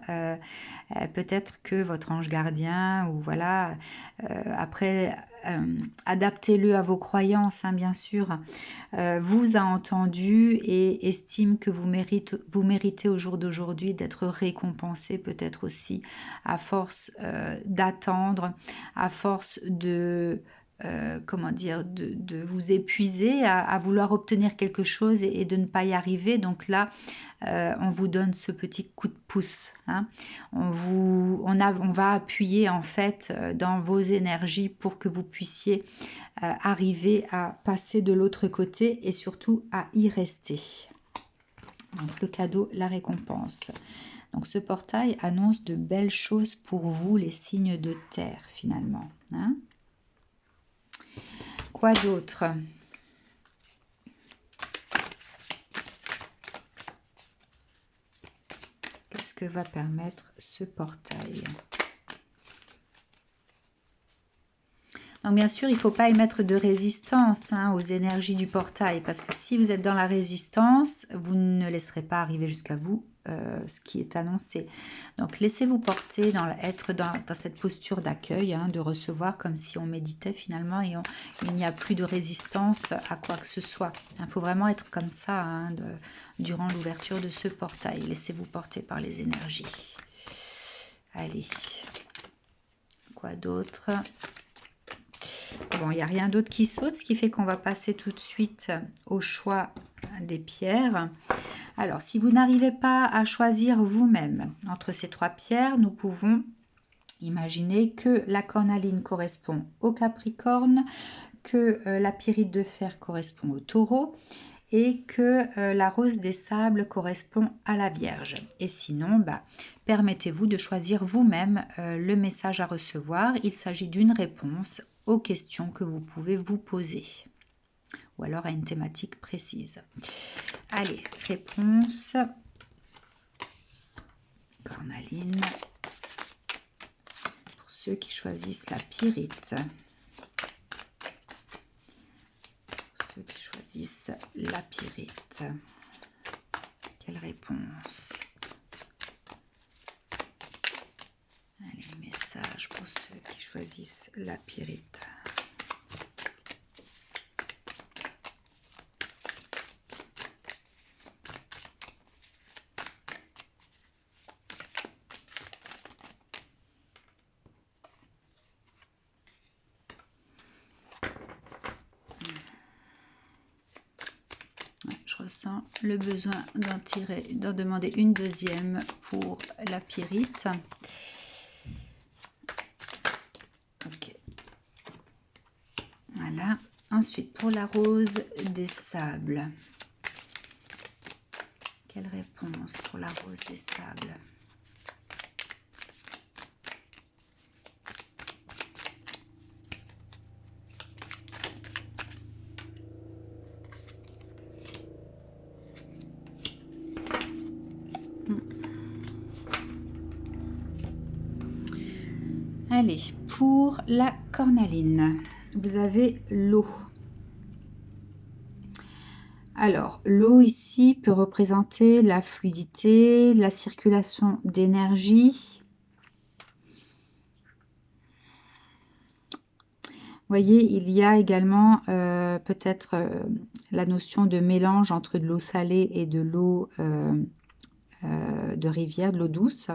peut-être que votre ange gardien, ou voilà, après, adaptez-le à vos croyances, hein, bien sûr, vous a entendu et estime que vous méritez au jour d'aujourd'hui d'être récompensé, peut-être aussi à force d'attendre, à force de comment dire, de vous épuiser à vouloir obtenir quelque chose et de ne pas y arriver. Donc là, on vous donne ce petit coup de pouce, hein. On va appuyer en fait dans vos énergies pour que vous puissiez arriver à passer de l'autre côté et surtout à y rester. Donc le cadeau, la récompense. Donc ce portail annonce de belles choses pour vous, les signes de terre finalement, hein. Quoi d'autre? Qu'est-ce que va permettre ce portail? Donc bien sûr, il ne faut pas émettre de résistance, hein, aux énergies du portail, parce que si vous êtes dans la résistance, vous ne laisserez pas arriver jusqu'à vous ce qui est annoncé. Donc laissez-vous porter, être dans cette posture d'accueil, hein, de recevoir comme si on méditait finalement, et il n'y a plus de résistance à quoi que ce soit. Il faut vraiment être comme ça, hein, durant l'ouverture de ce portail. Laissez-vous porter par les énergies. Allez, quoi d'autre? Bon, il n'y a rien d'autre qui saute, ce qui fait qu'on va passer tout de suite au choix des pierres. Alors, si vous n'arrivez pas à choisir vous-même entre ces trois pierres, nous pouvons imaginer que la cornaline correspond au Capricorne, que la pyrite de fer correspond au Taureau et que la rose des sables correspond à la Vierge. Et sinon, permettez-vous de choisir vous-même le message à recevoir. Il s'agit d'une réponse aux questions que vous pouvez vous poser, ou alors à une thématique précise. Allez, réponse cornaline pour ceux qui choisissent la pyrite. Pour ceux qui choisissent la pyrite, quelle réponse? Allez, message pour ceux qui choisissent la pyrite. ressens le besoin d'en demander une deuxième pour la pyrite. Ok. Voilà. Ensuite, pour la rose des sables. Quelle réponse pour la rose des sables? Allez, pour la cornaline, vous avez l'eau. Alors, l'eau ici peut représenter la fluidité, la circulation d'énergie. Vous voyez, il y a également peut-être la notion de mélange entre de l'eau salée et de l'eau de rivière, de l'eau douce.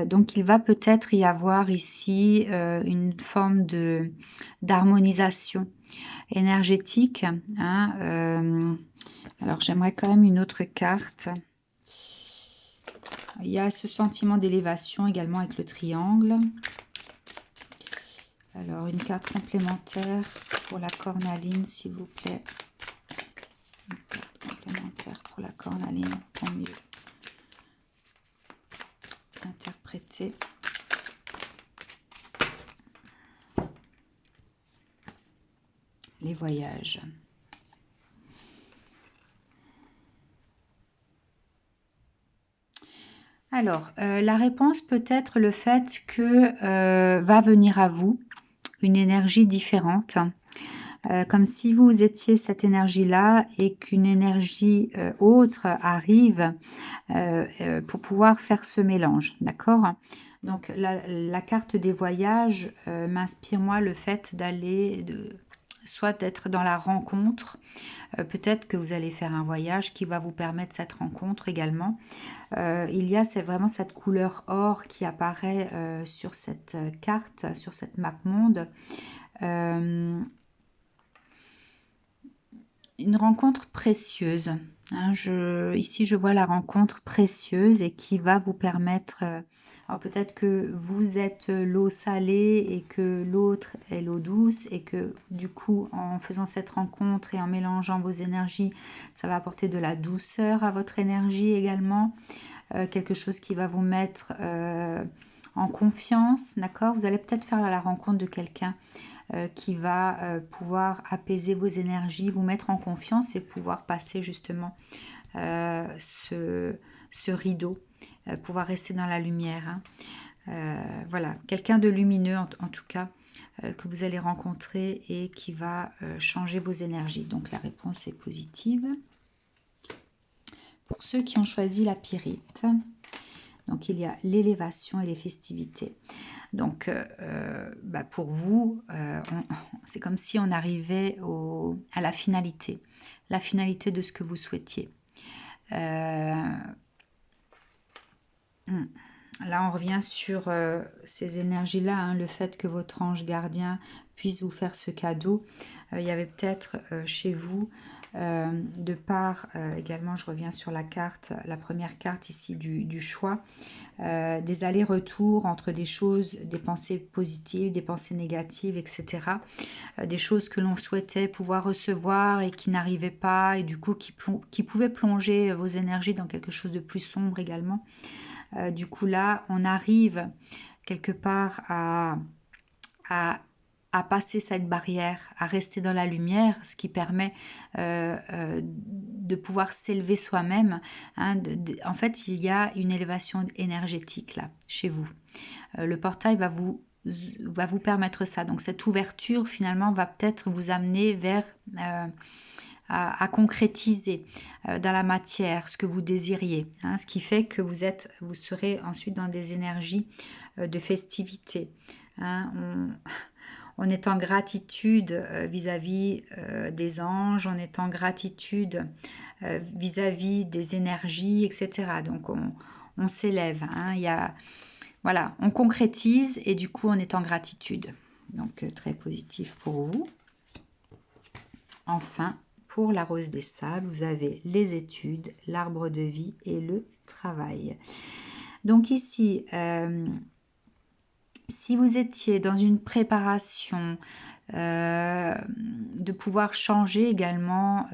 Donc, il va peut-être y avoir ici une forme d'harmonisation énergétique. Hein, alors, j'aimerais quand même une autre carte. Il y a ce sentiment d'élévation également avec le triangle. Alors, une carte complémentaire pour la cornaline, s'il vous plaît. Une carte complémentaire pour la cornaline pour mieux interpréter. Les voyages. Alors, la réponse peut être le fait que va venir à vous une énergie différente, comme si vous étiez cette énergie-là et qu'une énergie autre arrive pour pouvoir faire ce mélange, d'accord? Donc, la carte des voyages m'inspire, moi, le fait d'aller, soit d'être dans la rencontre, peut-être que vous allez faire un voyage qui va vous permettre cette rencontre également. Il y a vraiment cette couleur or qui apparaît sur cette carte, sur cette map monde. Une rencontre précieuse. Hein, ici, je vois la rencontre précieuse et qui va vous permettre... alors peut-être que vous êtes l'eau salée et que l'autre est l'eau douce et que du coup, en faisant cette rencontre et en mélangeant vos énergies, ça va apporter de la douceur à votre énergie également. Quelque chose qui va vous mettre en confiance, d'accord? Vous allez peut-être faire la rencontre de quelqu'un qui va pouvoir apaiser vos énergies, vous mettre en confiance et pouvoir passer justement ce rideau, pouvoir rester dans la lumière. Hein. Voilà, quelqu'un de lumineux en tout cas que vous allez rencontrer et qui va changer vos énergies. Donc la réponse est positive. Pour ceux qui ont choisi la pyrite, donc il y a l'élévation et les festivités. Donc pour vous, c'est comme si on arrivait à la finalité de ce que vous souhaitiez. Là, on revient sur ces énergies-là, hein, le fait que votre ange gardien puisse vous faire ce cadeau. Il y avait peut-être chez vous, de part, également, je reviens sur la carte, la première carte ici du choix, des allers-retours entre des choses, des pensées positives, des pensées négatives, etc. Des choses que l'on souhaitait pouvoir recevoir et qui n'arrivaient pas, et du coup qui pouvaient plonger vos énergies dans quelque chose de plus sombre également. Du coup là, on arrive quelque part à passer cette barrière, à rester dans la lumière, ce qui permet de pouvoir s'élever soi-même. Hein, en fait, il y a une élévation énergétique là, chez vous. Le portail va vous permettre ça. Donc cette ouverture, finalement, va peut-être vous amener vers... à concrétiser dans la matière ce que vous désiriez, hein, ce qui fait que vous serez ensuite dans des énergies de festivité. Hein, on est en gratitude vis-à-vis des anges, on est en gratitude vis-à-vis des énergies, etc. Donc on s'élève, hein, voilà, on concrétise et du coup on est en gratitude. Donc très positif pour vous. Enfin, pour la rose des sables, vous avez les études, l'arbre de vie et le travail. Donc ici, si vous étiez dans une préparation de pouvoir changer également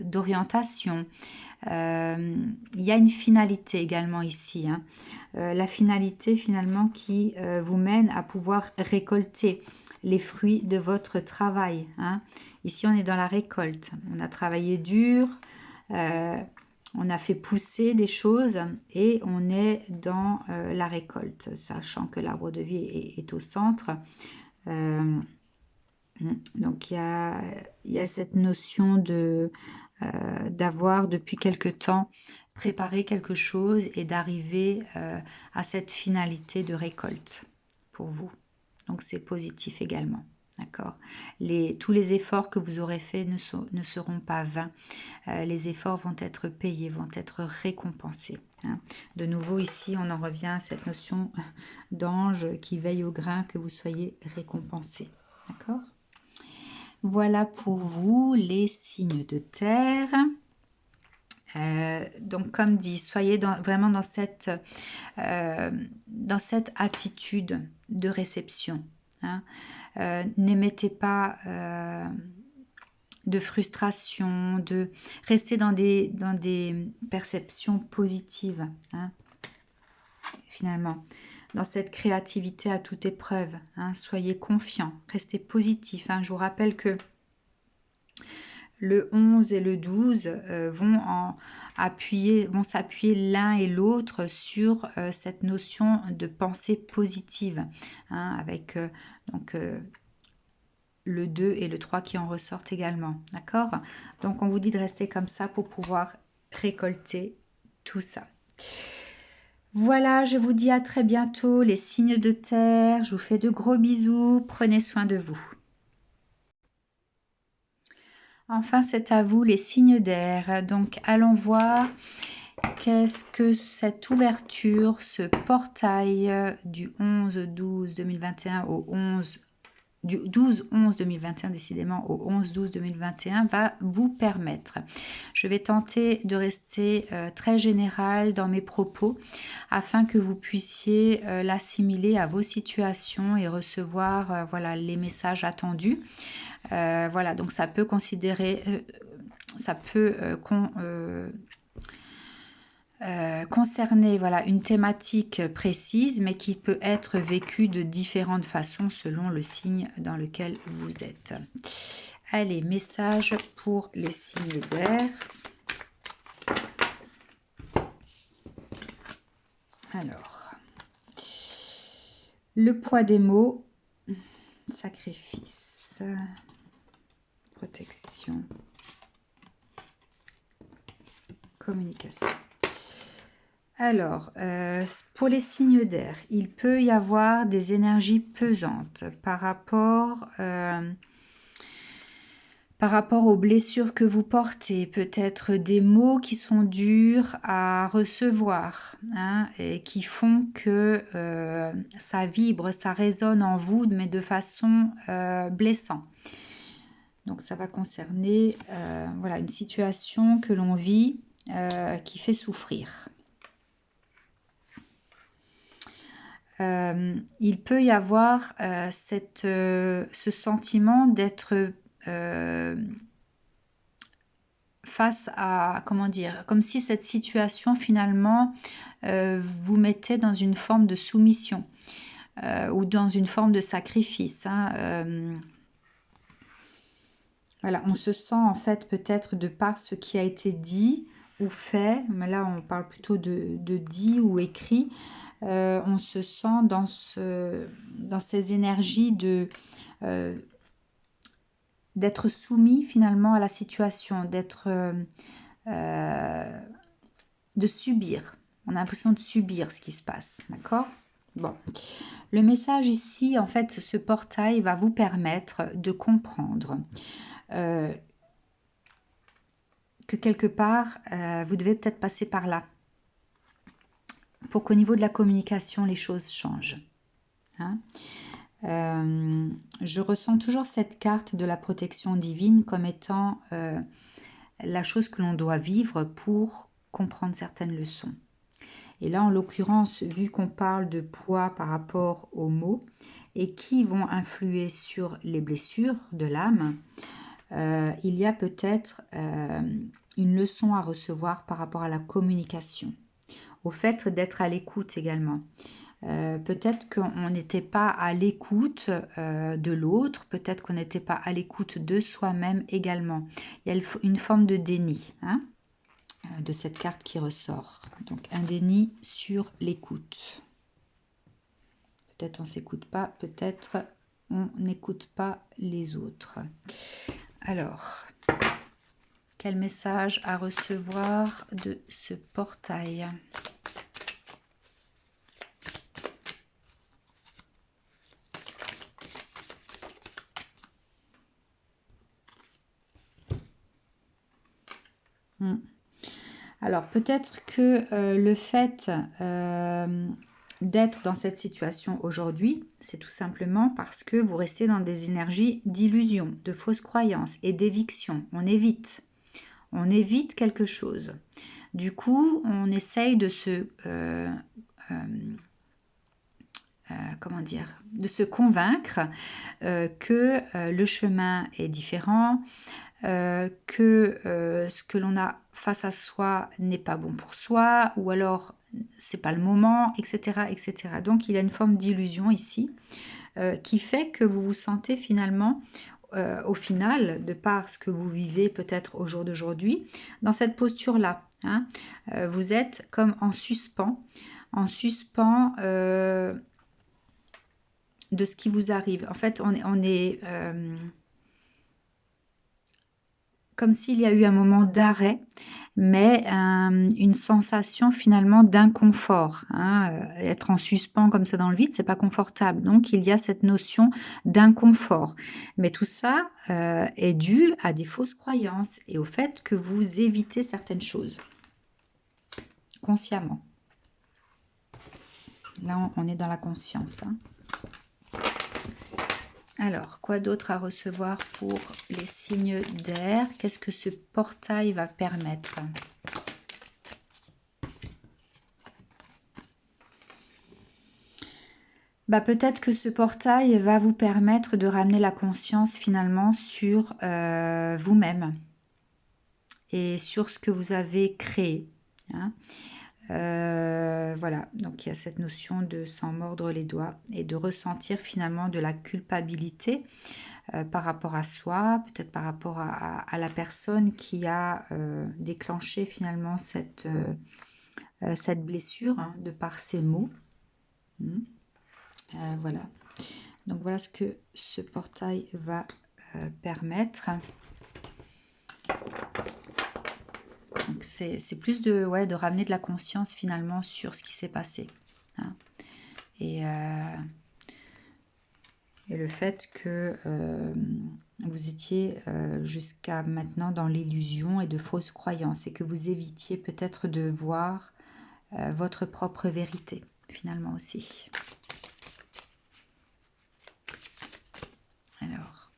d'orientation, il y a une finalité également ici, hein. La finalité finalement qui vous mène à pouvoir récolter les fruits de votre travail, hein. Ici on est dans la récolte, on a travaillé dur, on a fait pousser des choses et on est dans la récolte, sachant que l'arbre de vie est au centre. Donc il y a cette notion de d'avoir depuis quelque temps préparé quelque chose et d'arriver à cette finalité de récolte pour vous. Donc c'est positif également. D'accord. Tous les efforts que vous aurez faits ne seront pas vains. Les efforts vont être payés, vont être récompensés, hein. De nouveau ici, on en revient à cette notion d'ange qui veille au grain, que vous soyez récompensés. D'accord. Voilà pour vous les signes de terre. Donc comme dit, soyez vraiment dans cette attitude de réception, hein. N'émettez pas de frustration, restez dans des perceptions positives, hein, finalement. Dans cette créativité à toute épreuve, hein, soyez confiants, restez positifs, hein. Je vous rappelle que le 11 et le 12 vont s'appuyer l'un et l'autre sur cette notion de pensée positive, hein, avec donc le 2 et le 3 qui en ressortent également. D'accord? Donc on vous dit de rester comme ça pour pouvoir récolter tout ça. Voilà, je vous dis à très bientôt les signes de terre. Je vous fais de gros bisous. Prenez soin de vous. Enfin, c'est à vous les signes d'air. Donc, allons voir qu'est-ce que cette ouverture, ce portail du 11-12-2021 au 11 du 12-11-2021 décidément au 11-12-2021 va vous permettre. Je vais tenter de rester très général dans mes propos afin que vous puissiez l'assimiler à vos situations et recevoir voilà, les messages attendus. Voilà, donc ça peut concerner voilà, une thématique précise, mais qui peut être vécue de différentes façons selon le signe dans lequel vous êtes. Allez, message pour les signes d'air. Alors, le poids des mots, sacrifice, protection, communication. Alors, pour les signes d'air, il peut y avoir des énergies pesantes par rapport aux blessures que vous portez, peut-être des mots qui sont durs à recevoir, hein, et qui font que ça vibre, ça résonne en vous, mais de façon blessante. Donc ça va concerner voilà, une situation que l'on vit qui fait souffrir. Il peut y avoir ce sentiment d'être face à, comment dire, comme si cette situation finalement vous mettait dans une forme de soumission ou dans une forme de sacrifice, hein. Voilà, on se sent en fait peut-être de par ce qui a été dit ou fait, mais là on parle plutôt de dit ou écrit, on se sent dans ces énergies d'être soumis finalement à la situation, de subir. On a l'impression de subir ce qui se passe, d'accord? Bon, le message ici, en fait, ce portail va vous permettre de comprendre que quelque part, vous devez peut-être passer par là pour qu'au niveau de la communication, les choses changent, hein. Je ressens toujours cette carte de la protection divine comme étant la chose que l'on doit vivre pour comprendre certaines leçons. Et là, en l'occurrence, vu qu'on parle de poids par rapport aux mots et qui vont influer sur les blessures de l'âme, il y a peut-être une leçon à recevoir par rapport à la communication, au fait d'être à l'écoute également. Peut-être qu'on n'était pas à l'écoute de l'autre, peut-être qu'on n'était pas à l'écoute de soi-même également. Il y a une forme de déni de cette carte qui ressort. Donc un déni sur l'écoute. Peut-être on ne s'écoute pas, peut-être on n'écoute pas les autres. Alors, quel message à recevoir de ce portail ? Alors peut-être que le fait d'être dans cette situation aujourd'hui, c'est tout simplement parce que vous restez dans des énergies d'illusion, de fausses croyances et d'éviction. On évite quelque chose. Du coup, on essaye de se comment dire, de se convaincre que le chemin est différent, que ce que l'on a face à soi n'est pas bon pour soi, ou alors c'est pas le moment, etc., etc. Donc il y a une forme d'illusion ici qui fait que vous vous sentez finalement, au final, de par ce que vous vivez peut-être au jour d'aujourd'hui, dans cette posture-là. Vous êtes comme en suspens de ce qui vous arrive. En fait, on est comme s'il y a eu un moment d'arrêt, mais une sensation finalement d'inconfort. Être en suspens comme ça dans le vide, c'est pas confortable. Donc il y a cette notion d'inconfort. Mais tout ça est dû à des fausses croyances et au fait que vous évitez certaines choses consciemment. Là, on est dans la conscience. Alors, quoi d'autre à recevoir pour les signes d'air? Qu'est-ce que ce portail va permettre? Peut-être que ce portail va vous permettre de ramener la conscience finalement sur vous-même et sur ce que vous avez créé. Voilà, donc il y a cette notion de s'en mordre les doigts et de ressentir finalement de la culpabilité par rapport à soi, peut-être par rapport à la personne qui a déclenché finalement cette blessure de par ses mots. Voilà, donc voilà ce que ce portail va permettre. C'est plus de ramener de la conscience finalement sur ce qui s'est passé. Et le fait que vous étiez jusqu'à maintenant dans l'illusion et de fausses croyances et que vous évitiez peut-être de voir votre propre vérité finalement aussi. Alors,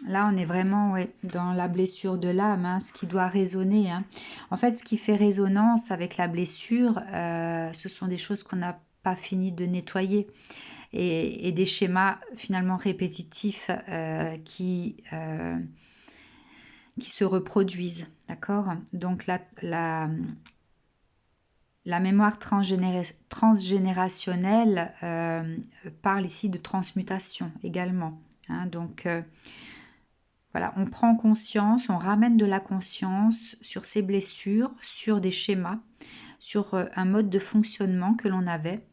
là, on est vraiment dans la blessure de l'âme, ce qui doit résonner. En fait, ce qui fait résonance avec la blessure, ce sont des choses qu'on n'a pas fini de nettoyer et des schémas finalement répétitifs qui se reproduisent. D'accord? Donc, la mémoire transgénérationnelle parle ici de transmutation également. Donc, voilà, on prend conscience, on ramène de la conscience sur ces blessures, sur des schémas, sur un mode de fonctionnement que l'on avait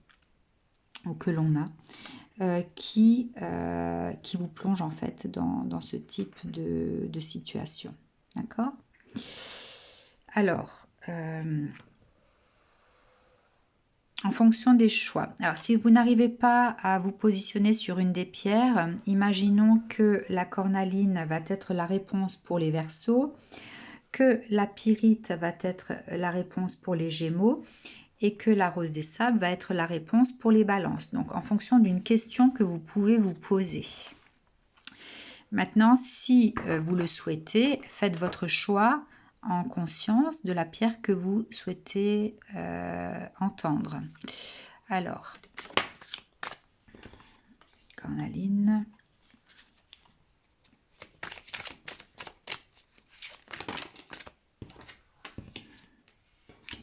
ou que l'on a, qui vous plonge en fait dans ce type de situation. D'accord? Alors, en fonction des choix. Alors, si vous n'arrivez pas à vous positionner sur une des pierres, imaginons que la cornaline va être la réponse pour les Verseaux, que la pyrite va être la réponse pour les Gémeaux et que la rose des sables va être la réponse pour les balances. Donc, en fonction d'une question que vous pouvez vous poser. Maintenant, si vous le souhaitez, faites votre choix en conscience de la pierre que vous souhaitez entendre. Alors, cornaline.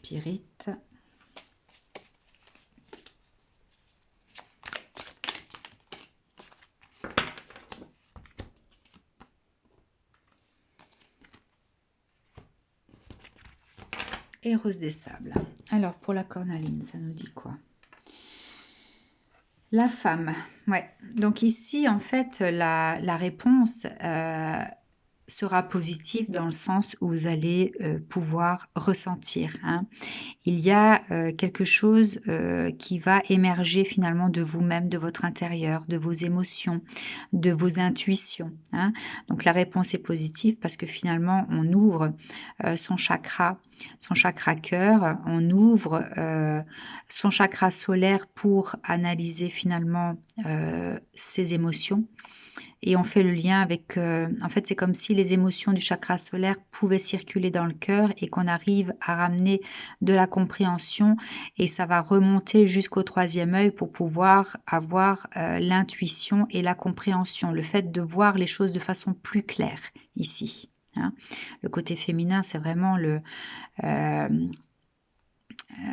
Pyrite. Et rose des sables. Alors, pour la cornaline, ça nous dit quoi? La femme, ouais. Donc ici, en fait, la réponse sera positive dans le sens où vous allez pouvoir ressentir. Hein. Il y a quelque chose qui va émerger finalement de vous-même, de votre intérieur, de vos émotions, de vos intuitions. Hein. Donc la réponse est positive parce que finalement on ouvre son chakra cœur, on ouvre son chakra solaire pour analyser finalement ses émotions. Et on fait le lien avec, en fait, c'est comme si les émotions du chakra solaire pouvaient circuler dans le cœur et qu'on arrive à ramener de la compréhension et ça va remonter jusqu'au troisième œil pour pouvoir avoir l'intuition et la compréhension, le fait de voir les choses de façon plus claire ici. Hein. Le côté féminin, c'est vraiment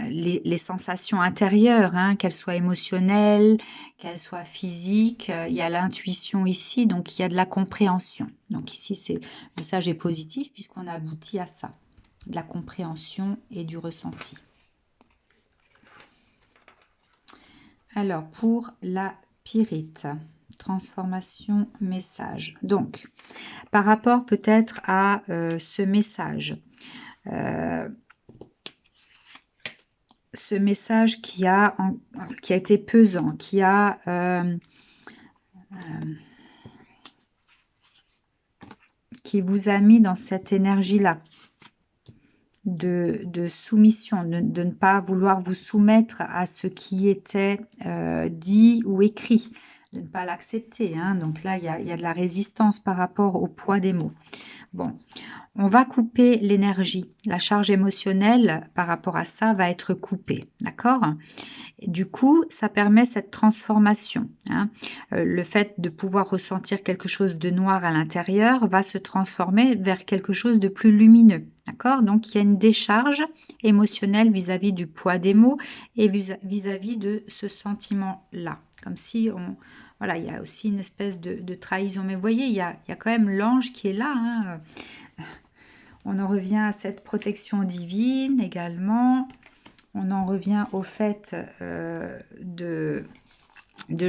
les sensations intérieures, hein, qu'elles soient émotionnelles, qu'elles soient physiques. Il y a l'intuition ici, donc il y a de la compréhension. Donc ici, le message est positif puisqu'on aboutit à ça, de la compréhension et du ressenti. Alors, pour la pyrite, transformation message. Donc, par rapport peut-être à ce message, ce message qui a été pesant, qui vous a mis dans cette énergie-là de soumission, de ne pas vouloir vous soumettre à ce qui était dit ou écrit, de ne pas l'accepter. Hein. Donc là, il y a de la résistance par rapport au poids des mots. Bon, on va couper l'énergie. La charge émotionnelle par rapport à ça va être coupée, d'accord ? Du coup, ça permet cette transformation. Hein. Le fait de pouvoir ressentir quelque chose de noir à l'intérieur va se transformer vers quelque chose de plus lumineux. D'accord ? Donc, il y a une décharge émotionnelle vis-à-vis du poids des mots et vis-à-vis de ce sentiment-là. Comme si voilà, il y a aussi une espèce de trahison. Mais vous voyez, il y a quand même l'ange qui est là. Hein. On en revient à cette protection divine également. On en revient au fait de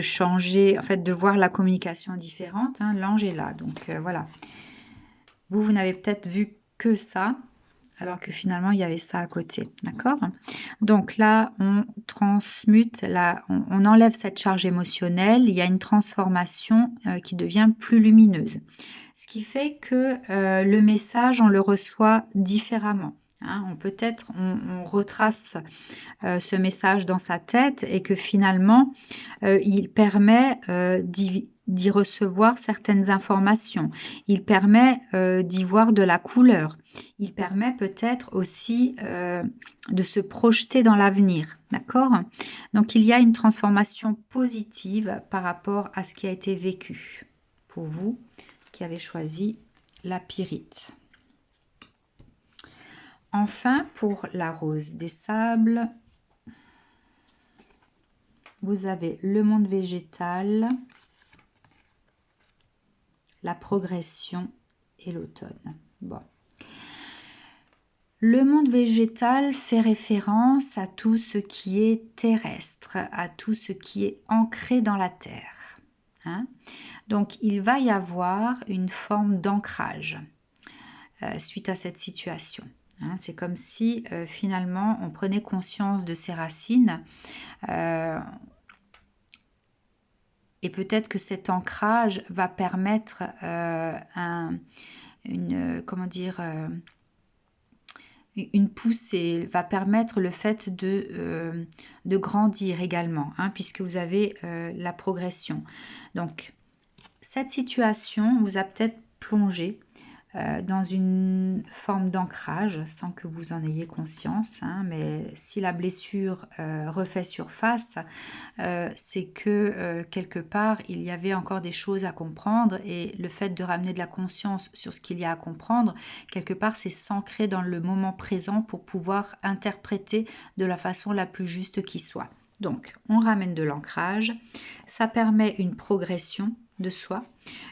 changer, en fait, de voir la communication différente. Hein. L'ange est là, donc voilà. Vous n'avez peut-être vu que ça, alors que finalement, il y avait ça à côté. D'accord ? Donc là, on transmute, on enlève cette charge émotionnelle. Il y a une transformation qui devient plus lumineuse. Ce qui fait que le message, on le reçoit différemment. Hein, on retrace ce message dans sa tête et que finalement, il permet d'y recevoir certaines informations. Il permet d'y voir de la couleur. Il permet peut-être aussi de se projeter dans l'avenir. D'accord ? Donc, il y a une transformation positive par rapport à ce qui a été vécu pour vous qui avez choisi la pyrite. Enfin, pour la rose des sables, vous avez le monde végétal, la progression et l'automne. Bon. Le monde végétal fait référence à tout ce qui est terrestre, à tout ce qui est ancré dans la terre. Hein? Donc, il va y avoir une forme d'ancrage suite à cette situation. Hein, c'est comme si finalement on prenait conscience de ses racines et peut-être que cet ancrage va permettre une poussée, va permettre le fait de grandir également, hein, puisque vous avez la progression. Donc, cette situation vous a peut-être plongé dans une forme d'ancrage sans que vous en ayez conscience, hein, mais si la blessure refait surface, c'est que quelque part il y avait encore des choses à comprendre, et le fait de ramener de la conscience sur ce qu'il y a à comprendre, quelque part c'est s'ancrer dans le moment présent pour pouvoir interpréter de la façon la plus juste qui soit. Donc on ramène de l'ancrage, ça permet une progression de soi,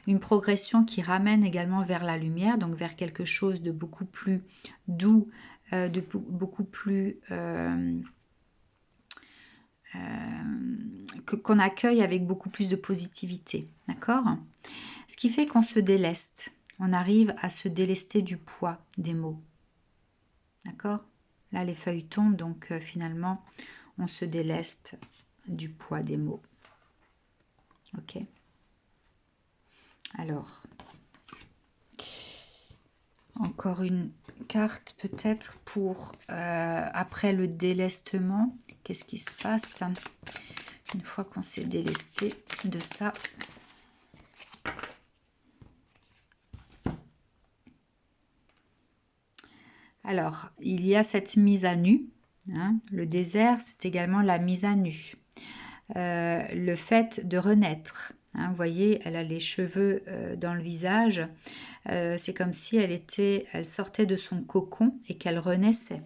une progression qui ramène également vers la lumière, donc vers quelque chose de beaucoup plus doux, de beaucoup plus qu'on accueille avec beaucoup plus de positivité, d'accord? Ce qui fait qu'on se déleste, on arrive à se délester du poids des mots, d'accord? Là les feuilles tombent, donc finalement on se déleste du poids des mots. Ok. Alors, encore une carte peut-être pour après le délestement. Qu'est-ce qui se passe une fois qu'on s'est délesté de ça? Alors, il y a cette mise à nu. Hein. Le désert, c'est également la mise à nu. Le fait de renaître. Hein, vous voyez, elle a les cheveux dans le visage. C'est comme si elle sortait de son cocon et qu'elle renaissait.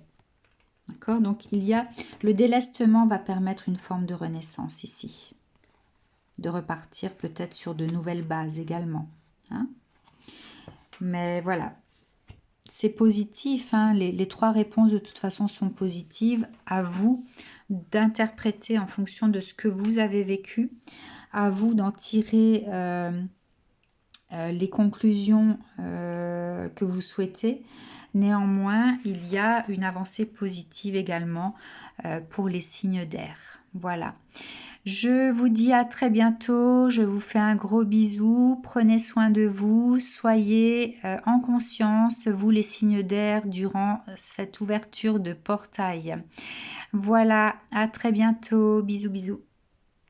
D'accord? Donc, le délestement va permettre une forme de renaissance ici. De repartir peut-être sur de nouvelles bases également. Hein? Mais voilà. C'est positif. Hein? Les trois réponses de toute façon sont positives. À vous d'interpréter en fonction de ce que vous avez vécu. À vous d'en tirer les conclusions que vous souhaitez. Néanmoins, il y a une avancée positive également pour les signes d'air. Voilà. Je vous dis à très bientôt. Je vous fais un gros bisou. Prenez soin de vous. Soyez en conscience, vous les signes d'air, durant cette ouverture de portail. Voilà. À très bientôt. Bisous, bisous.